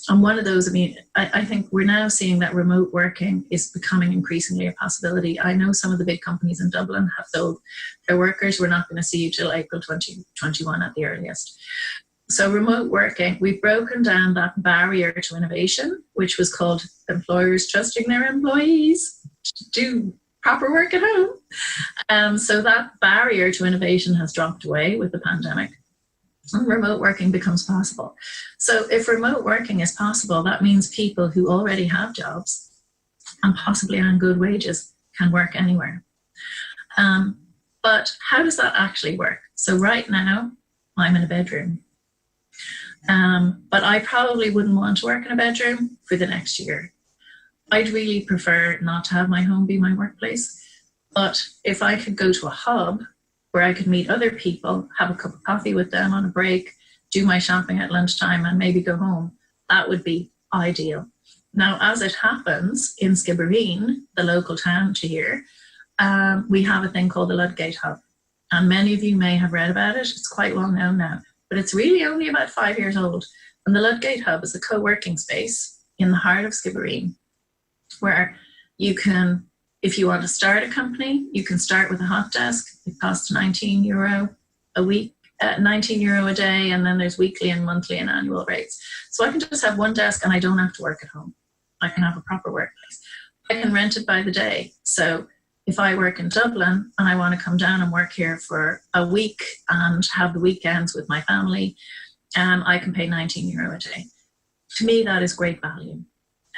Speaker 6: And one of those, I think we're now seeing that remote working is becoming increasingly a possibility. I know some of the big companies in Dublin have told their workers, we're not going to see you till April 2021 at the earliest. So remote working, we've broken down that barrier to innovation, which was called employers trusting their employees to do proper work at home. So that barrier to innovation has dropped away with the pandemic. And remote working becomes possible. So if remote working is possible, that means people who already have jobs and possibly on good wages can work anywhere. But how does that actually work? So right now, I'm in a bedroom. But I probably wouldn't want to work in a bedroom for the next year. I'd really prefer not to have my home be my workplace. But if I could go to a hub where I could meet other people, have a cup of coffee with them on a break, do my shopping at lunchtime and maybe go home, that would be ideal. Now, as it happens, in Skibbereen, the local town to here, we have a thing called the Ludgate Hub. And many of you may have read about it. It's quite well known now, but it's really only about 5 years old. And the Ludgate Hub is a co-working space in the heart of Skibbereen, where you can, if you want to start a company, you can start with a hot desk. It costs €19 a week, €19 a day, and then there's weekly and monthly and annual rates. So I can just have one desk and I don't have to work at home. I can have a proper workplace. I can rent it by the day. So if I work in Dublin and I want to come down and work here for a week and have the weekends with my family, I can pay €19 a day. To me, that is great value.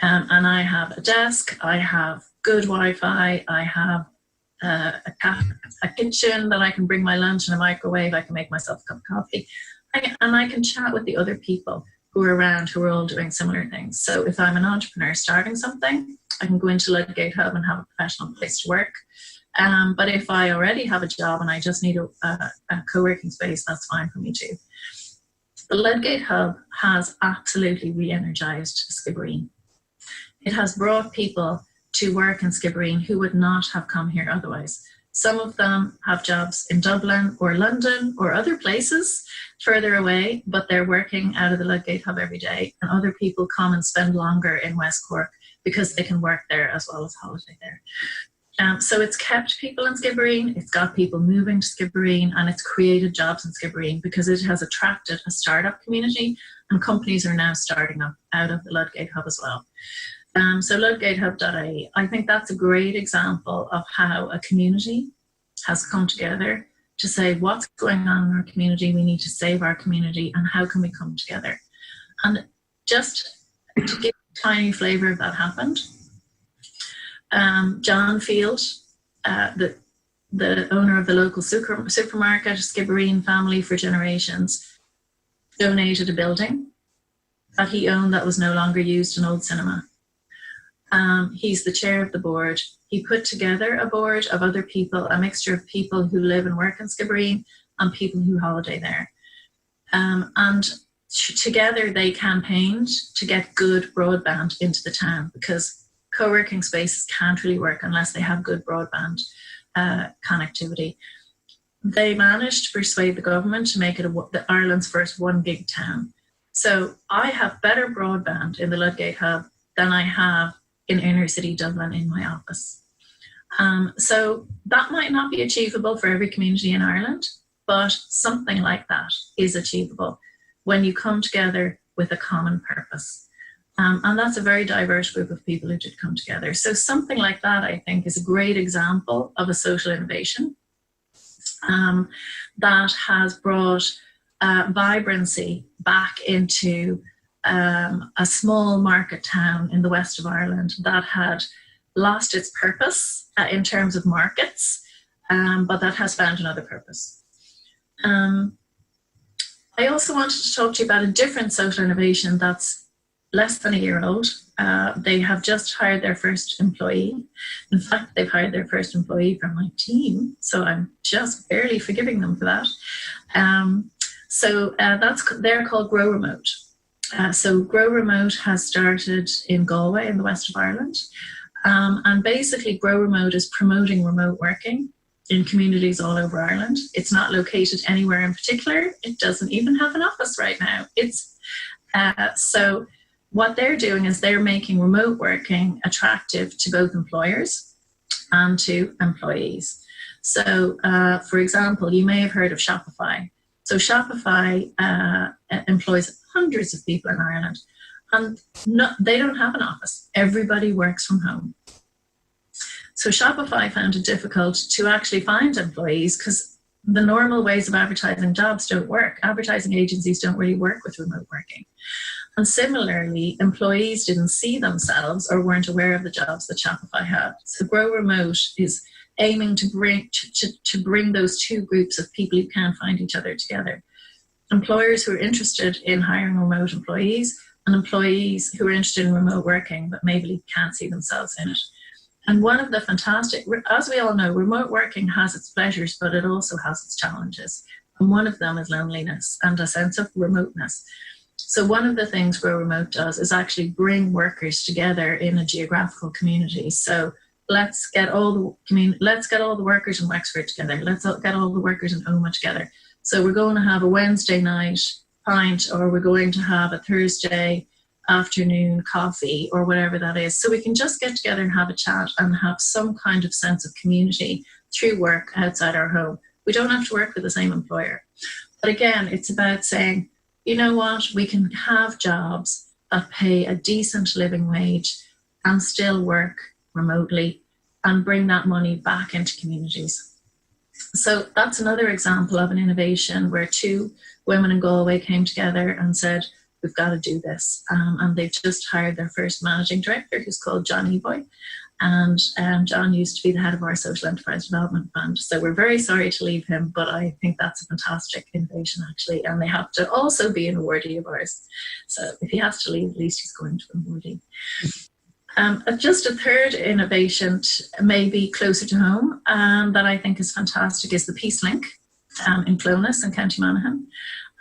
Speaker 6: And I have a desk, I have good Wi-Fi, I have a kitchen that I can bring my lunch and a microwave, I can make myself a cup of coffee, and I can chat with the other people who are around who are all doing similar things. So if I'm an entrepreneur starting something, I can go into Ludgate Hub and have a professional place to work. But if I already have a job and I just need a co-working space, that's fine for me too. The Ludgate Hub has absolutely re-energized Skibbereen. It has brought people to work in Skibbereen who would not have come here otherwise. Some of them have jobs in Dublin or London or other places further away, but they're working out of the Ludgate Hub every day. And other people come and spend longer in West Cork because they can work there as well as holiday there. So it's kept people in Skibbereen, it's got people moving to Skibbereen, and it's created jobs in Skibbereen because it has attracted a startup community, and companies are now starting up out of the Ludgate Hub as well. So ludgatehub.ie, I think that's a great example of how a community has come together to say what's going on in our community, we need to save our community, and how can we come together. And just to give a tiny flavour of that happened, John Field, the owner of the local supermarket, Skibbereen family for generations, donated a building that he owned that was no longer used, an old cinema. He's the chair of the board. He put together a board of other people, a mixture of people who live and work in Skibbereen and people who holiday there. And together they campaigned to get good broadband into the town, because co-working spaces can't really work unless they have good broadband connectivity. They managed to persuade the government to make it Ireland's first 1 gig town. So I have better broadband in the Ludgate Hub than I have in inner city Dublin in my office. So that might not be achievable for every community in Ireland, but something like that is achievable when you come together with a common purpose. And that's a very diverse group of people who did come together. So something like that, I think, is a great example of a social innovation that has brought vibrancy back into a small market town in the west of Ireland that had lost its purpose in terms of markets, but that has found another purpose. I also wanted to talk to you about a different social innovation that's less than a year old. They have just hired their first employee. In fact, they've hired their first employee from my team, so I'm just barely forgiving them for that. They're called Grow Remote. So Grow Remote has started in Galway in the west of Ireland. And basically Grow Remote is promoting remote working in communities all over Ireland. It's not located anywhere in particular. It doesn't even have an office right now. So what they're doing is they're making remote working attractive to both employers and to employees. So for example, you may have heard of Shopify. So Shopify employs hundreds of people in Ireland, and they don't have an office. Everybody works from home. So Shopify found it difficult to actually find employees because the normal ways of advertising jobs don't work. Advertising agencies don't really work with remote working. And similarly, employees didn't see themselves or weren't aware of the jobs that Shopify had. So Grow Remote is aiming to bring those two groups of people who can't find each other together. Employers who are interested in hiring remote employees and employees who are interested in remote working but maybe can't see themselves in it. And one of the fantastic, as we all know, remote working has its pleasures, but it also has its challenges. And one of them is loneliness and a sense of remoteness. So one of the things Grow Remote does is actually bring workers together in a geographical community. So let's get all the workers in Wexford together. Let's get all the workers in Omagh together. So we're going to have a Wednesday night pint, or we're going to have a Thursday afternoon coffee, or whatever that is. So we can just get together and have a chat and have some kind of sense of community through work outside our home. We don't have to work for the same employer. But again, it's about saying, you know what, we can have jobs that pay a decent living wage and still work remotely and bring that money back into communities. So that's another example of an innovation where two women in Galway came together and said, we've got to do this. And they've just hired their first managing director, who's called John Eboy. And John used to be the head of our Social Enterprise Development Fund. So we're very sorry to leave him, but I think that's a fantastic innovation, actually. And they have to also be an awardee of ours. So if he has to leave, at least he's going to an awardee. Just a third innovation, maybe closer to home, that I think is fantastic is the Peace Link in Clones in County Monaghan.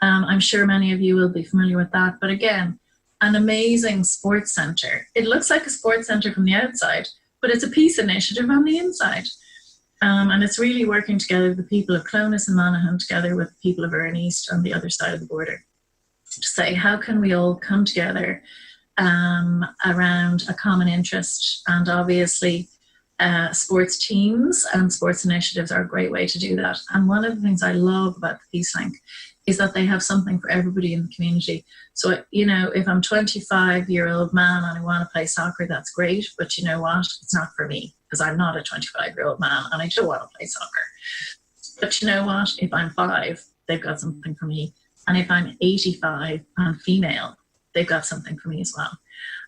Speaker 6: I'm sure many of you will be familiar with that. But again, an amazing sports centre. It looks like a sports centre from the outside, but it's a peace initiative on the inside. And it's really working together, the people of Clones and Monaghan together with the people of Erne East on the other side of the border, to say, how can we all come together around a common interest? And obviously sports teams and sports initiatives are a great way to do that. And one of the things I love about the Peace Link is that they have something for everybody in the community. So, you know, if I'm a 25-year-old man and I want to play soccer, that's great. But you know what? It's not for me, because I'm not a 25-year-old man and I don't want to play soccer. But you know what? If I'm 5, they've got something for me. And if I'm 85 and female, they've got something for me as well.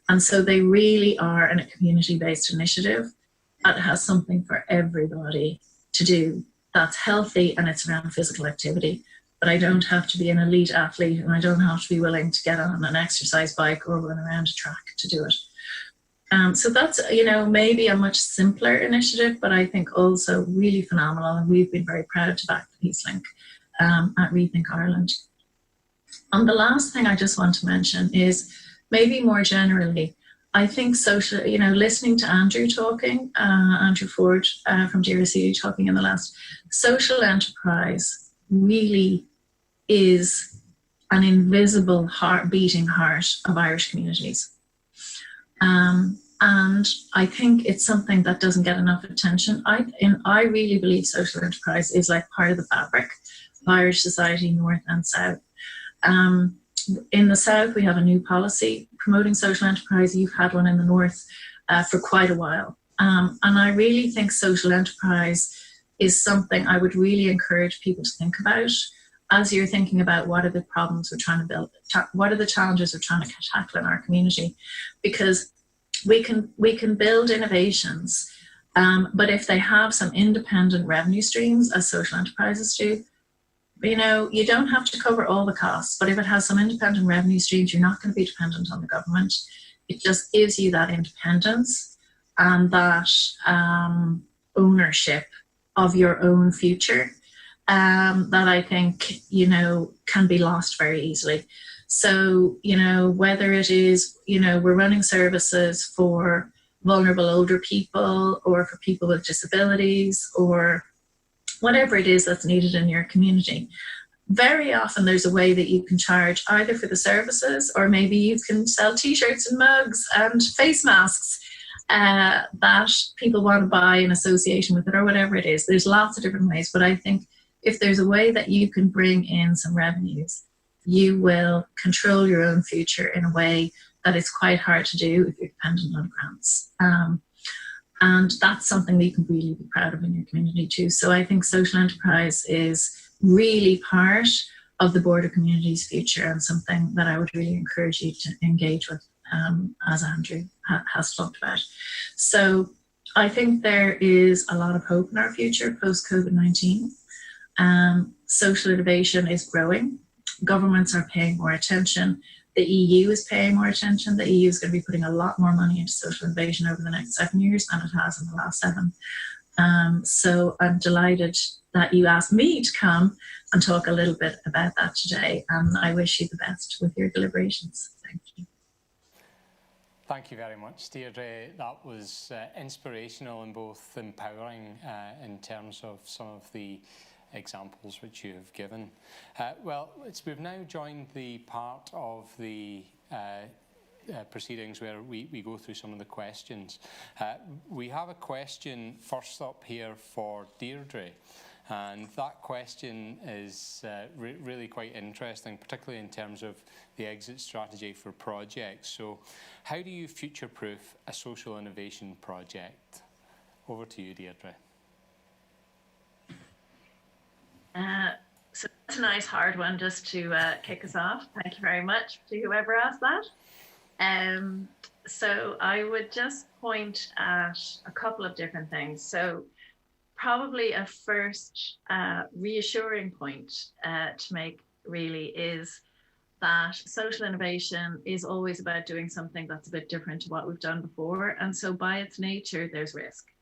Speaker 6: And so they really are a community-based initiative that has something for everybody to do that's healthy, and it's around physical activity. but I don't have to be an elite athlete, and I don't have to be willing to get on an exercise bike or run around a track to do it. So that's, maybe a much simpler initiative, but I think also really phenomenal. And we've been very proud to back the Peace Link at Rethink Ireland. And the last thing I just want to mention is maybe more generally, I think listening to Andrew talking, Andrew Ford from DRC talking in the last, social enterprise really is an invisible beating heart of Irish communities. And I think it's something that doesn't get enough attention. I really believe social enterprise is like part of the fabric of Irish society, north and south. In the south, we have a new policy promoting social enterprise. You've had one in the north for quite a while. And I really think social enterprise is something I would really encourage people to think about as you're thinking about what are the problems we're trying to build, what are the challenges we're trying to tackle in our community. Because we can build innovations, but if they have some independent revenue streams, as social enterprises do, you don't have to cover all the costs, but if it has some independent revenue streams, you're not going to be dependent on the government. It just gives you that independence and that ownership of your own future that I think, can be lost very easily. So, whether it is, we're running services for vulnerable older people or for people with disabilities or whatever it is that's needed in your community. Very often there's a way that you can charge either for the services, or maybe you can sell t-shirts and mugs and face masks that people want to buy in association with it, or whatever it is. There's lots of different ways, but I think if there's a way that you can bring in some revenues, you will control your own future in a way that is quite hard to do if you're dependent on grants. And that's something that you can really be proud of in your community too. So I think social enterprise is really part of the border community's future, and something that I would really encourage you to engage with, as Andrew has talked about. So I think there is a lot of hope in our future post-COVID-19. Social innovation is growing. Governments are paying more attention. The EU is paying more attention. The EU is going to be putting a lot more money into social innovation over the next 7 years than it has in the last 7. So I'm delighted that you asked me to come and talk a little bit about that today. And I wish you the best with your deliberations. Thank you.
Speaker 3: Thank you very much, Deirdre. That was inspirational and both empowering in terms of some of the examples which you have given. We've now joined the part of the proceedings where we go through some of the questions. We have a question first up here for Deirdre, and that question is really quite interesting, particularly in terms of the exit strategy for projects. So how do you future-proof a social innovation project? Over to you, Deirdre.
Speaker 6: So that's a nice hard one just to kick us off. Thank you very much to whoever asked that. So I would just point at a couple of different things. So probably a first reassuring point to make really is that social innovation is always about doing something that's a bit different to what we've done before. And so by its nature, there's risk.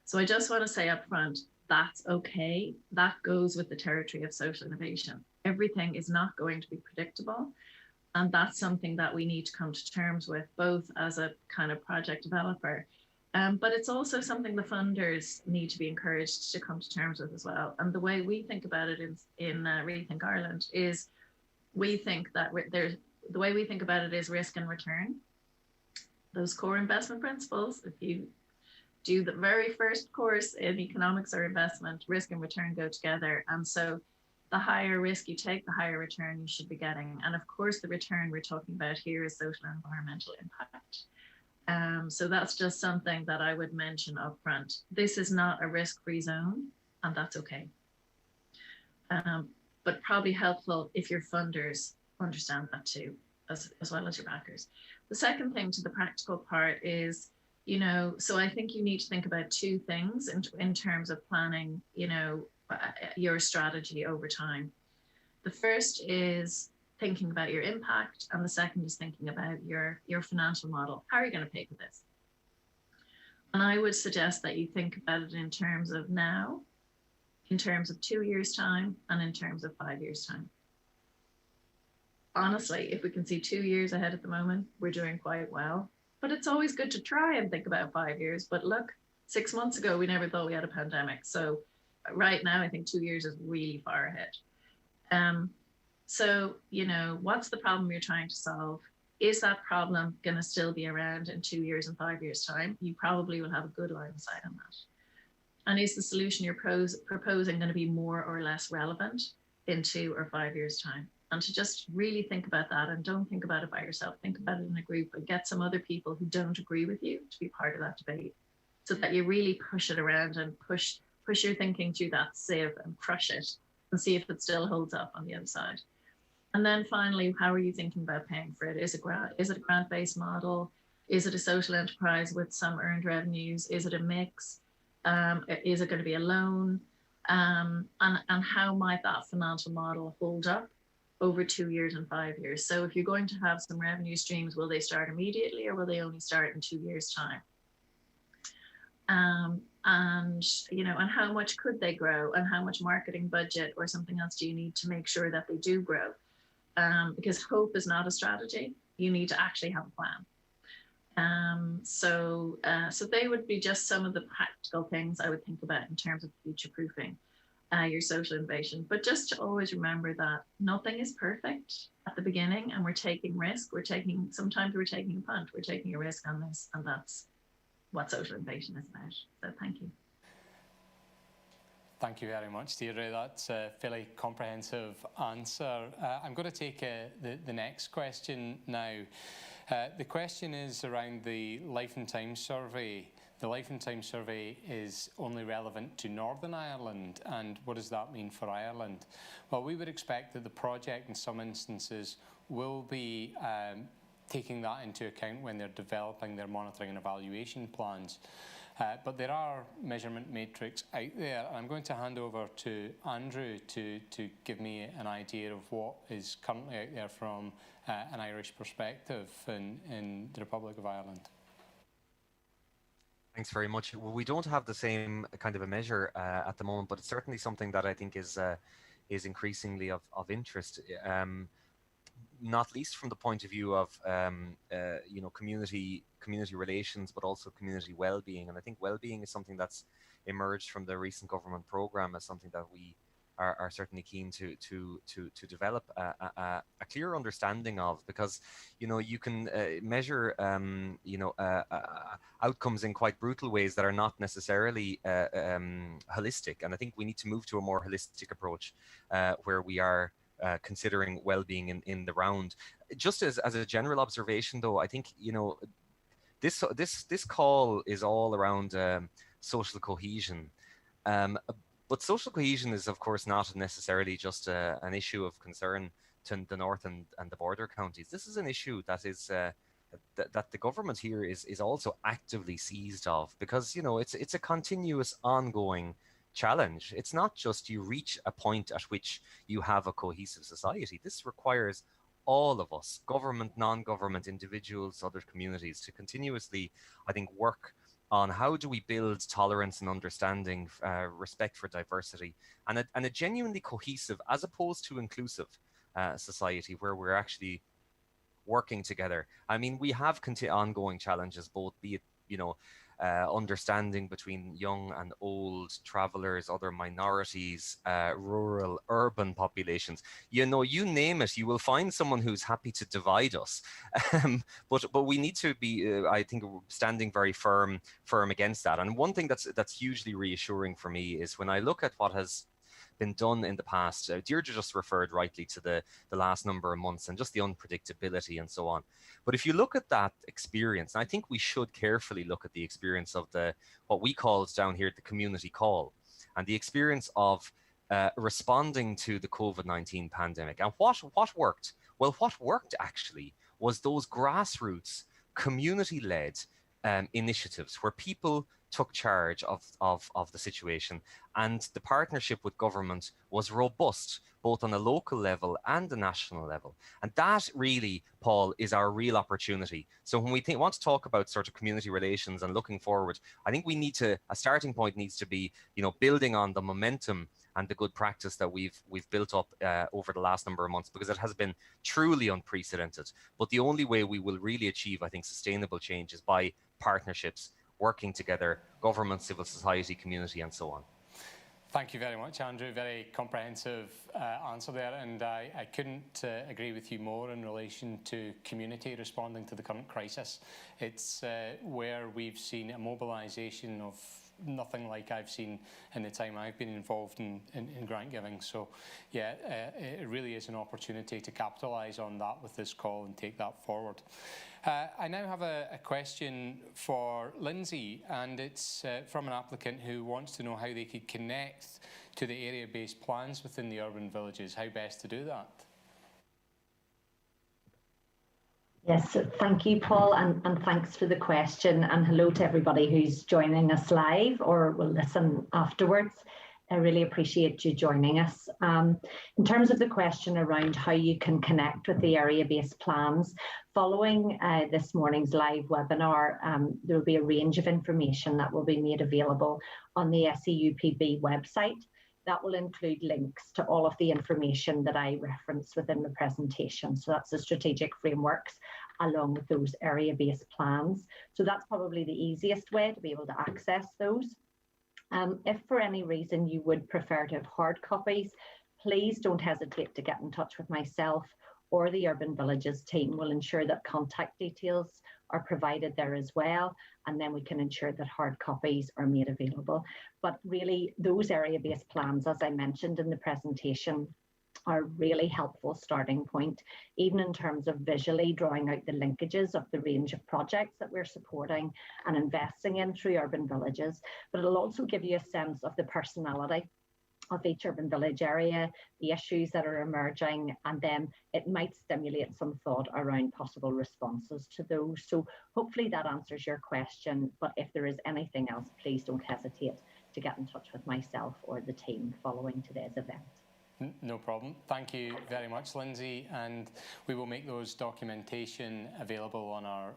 Speaker 6: So I just want to say up front, that's okay. That goes with the territory of social innovation. Everything is not going to be predictable. And that's something that we need to come to terms with, both as a kind of project developer, but it's also something the funders need to be encouraged to come to terms with as well. And the way we think about it in Rethink Ireland is we think that the way we think about it is risk and return. Those core investment principles, if you do the very first course in economics or investment, risk and return go together. And so the higher risk you take, the higher return you should be getting. And of course, the return we're talking about here is social and environmental impact. So that's just something that I would mention up front. This is not a risk-free zone, and that's okay. But probably helpful if your funders understand that too, as well as your backers. The second thing to the practical part is, so I think you need to think about two things in terms of planning, your strategy over time. The first is thinking about your impact, and the second is thinking about your financial model. How are you going to pay for this? And I would suggest that you think about it in terms of now, in terms of 2 years' time, and in terms of 5 years' time. Honestly, if we can see 2 years ahead at the moment, we're doing quite well. But it's always good to try and think about 5 years. But look, 6 months ago, we never thought we had a pandemic. So right now, I think 2 years is really far ahead. So, you know, what's the problem you're trying to solve? Is that problem going to still be around in 2 years and 5 years' time? You probably will have a good line of sight on that. And is the solution you're proposing going to be more or less relevant in 2 or 5 years' time? And to just really think about that, and don't think about it by yourself. Think about it in a group and get some other people who don't agree with you to be part of that debate, so that you really push it around and push your thinking through that sieve and crush it and see if it still holds up on the other side. And then finally, how are you thinking about paying for it? Is it a grant-based model? Is it a social enterprise with some earned revenues? Is it a mix? Is it going to be a loan? And how might that financial model hold up over 2 years and 5 years? So if you're going to have some revenue streams, will they start immediately, or will they only start in 2 years' time? And, you know, and how much could they grow, and how much marketing budget or something else do you need to make sure that they do grow? Because hope is not a strategy. You need to actually have a plan. So they would be just some of the practical things I would think about in terms of future-proofing your social innovation. But just to always remember that nothing is perfect at the beginning, and we're taking risk. Sometimes we're taking a punt. We're taking a risk on this, and that's what social innovation is about. So thank you.
Speaker 3: Thank you very much, Deirdre. That's a fairly comprehensive answer. I'm going to take the next question now. The question is around the Life and Time survey. The Life and Time survey is only relevant to Northern Ireland, and what does that mean for Ireland? Well, we would expect that the project in some instances will be taking that into account when they're developing their monitoring and evaluation plans. But there are measurement matrix out there, and I'm going to hand over to Andrew to give me an idea of what is currently out there from an Irish perspective in the Republic of Ireland.
Speaker 4: Thanks very much. Well, we don't have the same kind of a measure at the moment, but it's certainly something that I think is increasingly of interest. Not least from the point of view of you know, community relations, but also community well-being. And I think well-being is something that's emerged from the recent government programme as something that we are certainly keen to develop a clear understanding of, because you know, you can measure you know, outcomes in quite brutal ways that are not necessarily holistic. And I think we need to move to a more holistic approach where we are considering well-being in the round. Just as a general observation, though, I think, you know, this call is all around social cohesion, but social cohesion is, of course, not necessarily just an issue of concern to the north and the border counties. This is an issue that is that the government here is also actively seized of, because, you know, it's a continuous, ongoing challenge. It's not just you reach a point at which you have a cohesive society. This requires all of us, government, non-government, individuals, other communities, to continuously, I think, work on how do we build tolerance and understanding, respect for diversity, and a genuinely cohesive, as opposed to inclusive, society where we're actually working together. I mean, we have ongoing challenges, both be it, you know, understanding between young and old, travelers, other minorities, rural, urban populations. You know, you name it, you will find someone who's happy to divide us. But we need to be, I think, standing very firm against that. And one thing that's hugely reassuring for me is when I look at what has been done in the past. Deirdre just referred rightly to the last number of months and just the unpredictability and so on. But if you look at that experience, and I think we should carefully look at the experience of what we call down here the community call, and the experience of responding to the COVID-19 pandemic. And what worked? Well, what worked actually was those grassroots, community-led initiatives where people took charge of the situation, and the partnership with government was robust, both on a local level and a national level. And that really, Paul, is our real opportunity. So when we want to talk about sort of community relations and looking forward, I think we need to, a starting point needs to be, building on the momentum and the good practice that we've built up over the last number of months, because it has been truly unprecedented. But the only way we will really achieve, I think, sustainable change is by partnerships, working together, government, civil society, community, and so on.
Speaker 3: Thank you very much, Andrew. Very comprehensive answer there, and I couldn't agree with you more in relation to community responding to the current crisis. It's where we've seen a mobilisation of nothing like I've seen in the time I've been involved in grant giving. So yeah, it really is an opportunity to capitalise on that with this call and take that forward. I now have a question for Lindsey, and it's from an applicant who wants to know how they could connect to the area-based plans within the urban villages, how best to do that.
Speaker 7: Yes, thank you, Paul, and thanks for the question, and hello to everybody who's joining us live or will listen afterwards. I really appreciate you joining us. In terms of the question around how you can connect with the area-based plans, following this morning's live webinar, there will be a range of information that will be made available on the SEUPB website. That will include links to all of the information that I referenced within the presentation. So that's the strategic frameworks along with those area-based plans. So that's probably the easiest way to be able to access those. If for any reason you would prefer to have hard copies, please don't hesitate to get in touch with myself or the Urban Villages team. We'll ensure that contact details are provided there as well, and then we can ensure that hard copies are made available. But really, those area-based plans, as I mentioned in the presentation, are a really helpful starting point, even in terms of visually drawing out the linkages of the range of projects that we're supporting and investing in through urban villages. But it'll also give you a sense of the personality of each urban village area, the issues that are emerging, and then it might stimulate some thought around possible responses to those. So hopefully that answers your question, but if there is anything else, please don't hesitate to get in touch with myself or the team following today's event.
Speaker 3: No problem. Thank you very much, Lindsey, and we will make those documentation available on our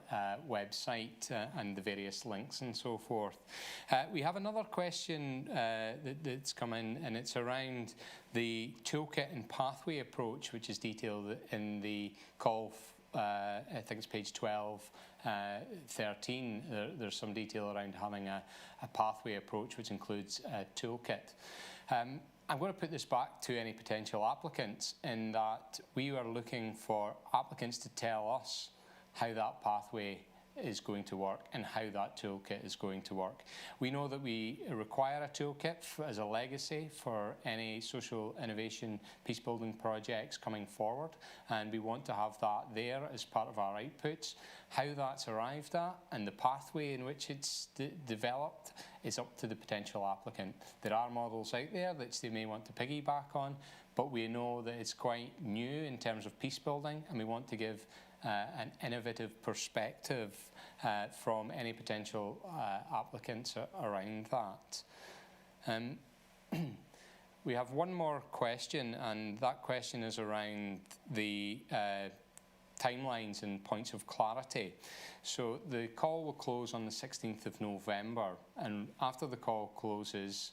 Speaker 3: website and the various links and so forth. We have another question that's come in, and it's around the toolkit and pathway approach, which is detailed in the call, I think it's page 12, 13. There's some detail around having a pathway approach, which includes a toolkit. I'm going to put this back to any potential applicants in that we are looking for applicants to tell us how that pathway is going to work and how that toolkit is going to work. We know that we require a toolkit as a legacy for any social innovation peacebuilding projects coming forward, and we want to have that there as part of our outputs. How that's arrived at and the pathway in which it's developed is up to the potential applicant. There are models out there that they may want to piggyback on, but we know that it's quite new in terms of peacebuilding, and we want to give an innovative perspective from any potential applicants around that. We have one more question, and that question is around the timelines and points of clarity. So the call will close on the 16th of November, and after the call closes,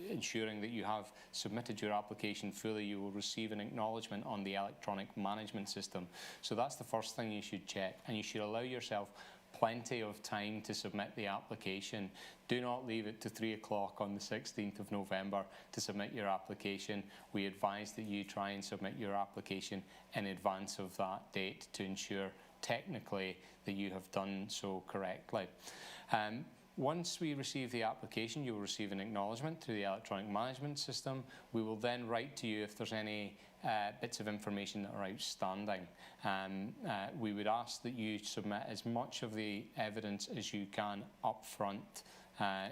Speaker 3: ensuring that you have submitted your application fully, you will receive an acknowledgement on the electronic management system. So that's the first thing you should check, and you should allow yourself plenty of time to submit the application. Do not leave it to 3 o'clock on the 16th of November to submit your application. We advise that you try and submit your application in advance of that date to ensure technically that you have done so correctly. Once we receive the application, you will receive an acknowledgement through the electronic management system. We will then write to you if there's any bits of information that are outstanding. We would ask that you submit as much of the evidence as you can up front,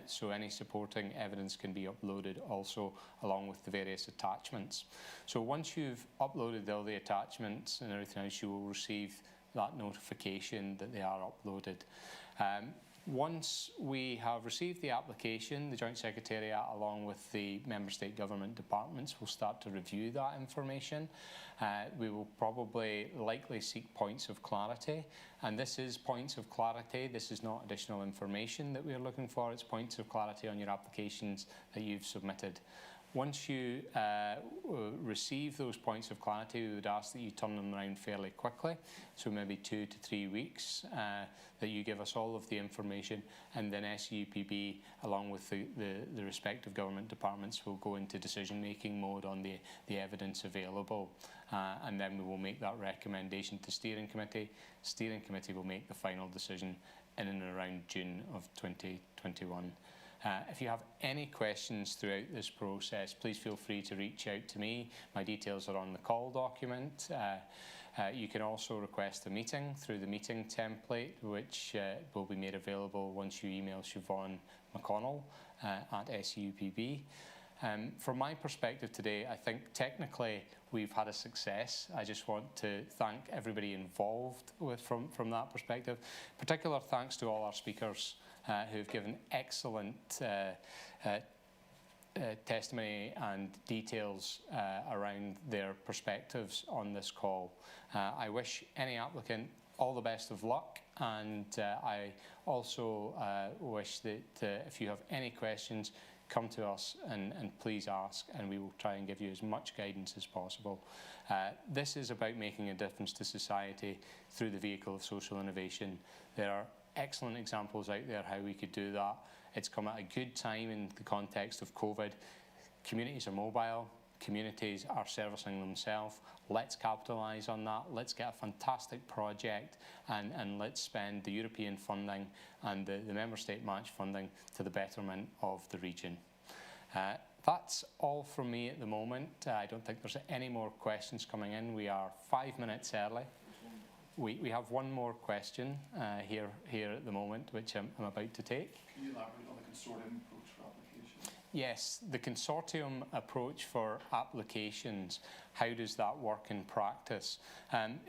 Speaker 3: so any supporting evidence can be uploaded also along with the various attachments. So once you've uploaded all the attachments and everything else, you will receive that notification that they are uploaded. Once we have received the application, the Joint Secretariat, along with the Member State Government departments, will start to review that information. We will probably likely seek points of clarity, and this is points of clarity. This is not additional information that we are looking for. It's points of clarity on your applications that you've submitted. Once you receive those points of clarity, we would ask that you turn them around fairly quickly, so maybe 2 to 3 weeks, that you give us all of the information, and then SEUPB, along with the respective government departments, will go into decision-making mode on the evidence available, and then we will make that recommendation to Steering Committee. Steering Committee will make the final decision in and around June of 2021. If you have any questions throughout this process, please feel free to reach out to me. My details are on the call document. You can also request a meeting through the meeting template, which will be made available once you email Siobhan McConnell at SEUPB. From my perspective today, I think technically we've had a success. I just want to thank everybody involved from that perspective. Particular thanks to all our speakers who have given excellent testimony and details around their perspectives on this call. I wish any applicant all the best of luck, and I also wish that if you have any questions, come to us and please ask, and we will try and give you as much guidance as possible. This is about making a difference to society through the vehicle of social innovation. There are excellent examples out there how we could do that. It's come at a good time in the context of COVID. Communities are mobile, communities are servicing themselves. Let's capitalise on that. Let's get a fantastic project, and let's spend the European funding and the Member State match funding to the betterment of the region. That's all from me at the moment. I don't think there's any more questions coming in. We are 5 minutes early. We have one more question here at the moment, which I'm about to take.
Speaker 2: Can you elaborate on the consortium approach for applications?
Speaker 3: Yes, the consortium approach for applications, how does that work in practice?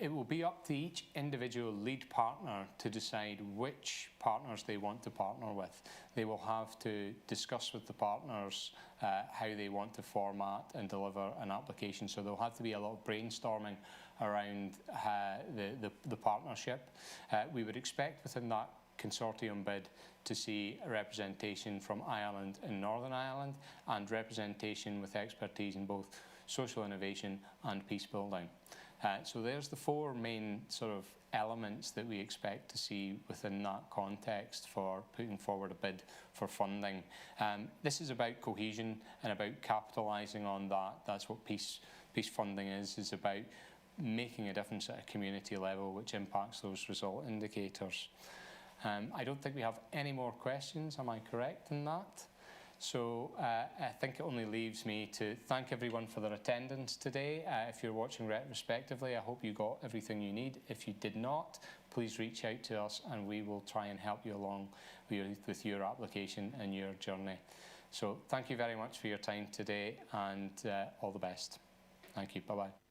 Speaker 3: It will be up to each individual lead partner to decide which partners they want to partner with. They will have to discuss with the partners how they want to format and deliver an application. So there'll have to be a lot of brainstorming around the partnership. We would expect within that consortium bid to see a representation from Ireland and Northern Ireland, and representation with expertise in both social innovation and peace building. So there's the 4 main sort of elements that we expect to see within that context for putting forward a bid for funding. This is about cohesion and about capitalising on that. That's what peace funding is about making a difference at a community level, which impacts those result indicators. I don't think we have any more questions. Am I correct in that? So I think it only leaves me to thank everyone for their attendance today. If you're watching retrospectively, I hope you got everything you need. If you did not, please reach out to us and we will try and help you along with your application and your journey. So thank you very much for your time today, and all the best. Thank you. Bye-bye.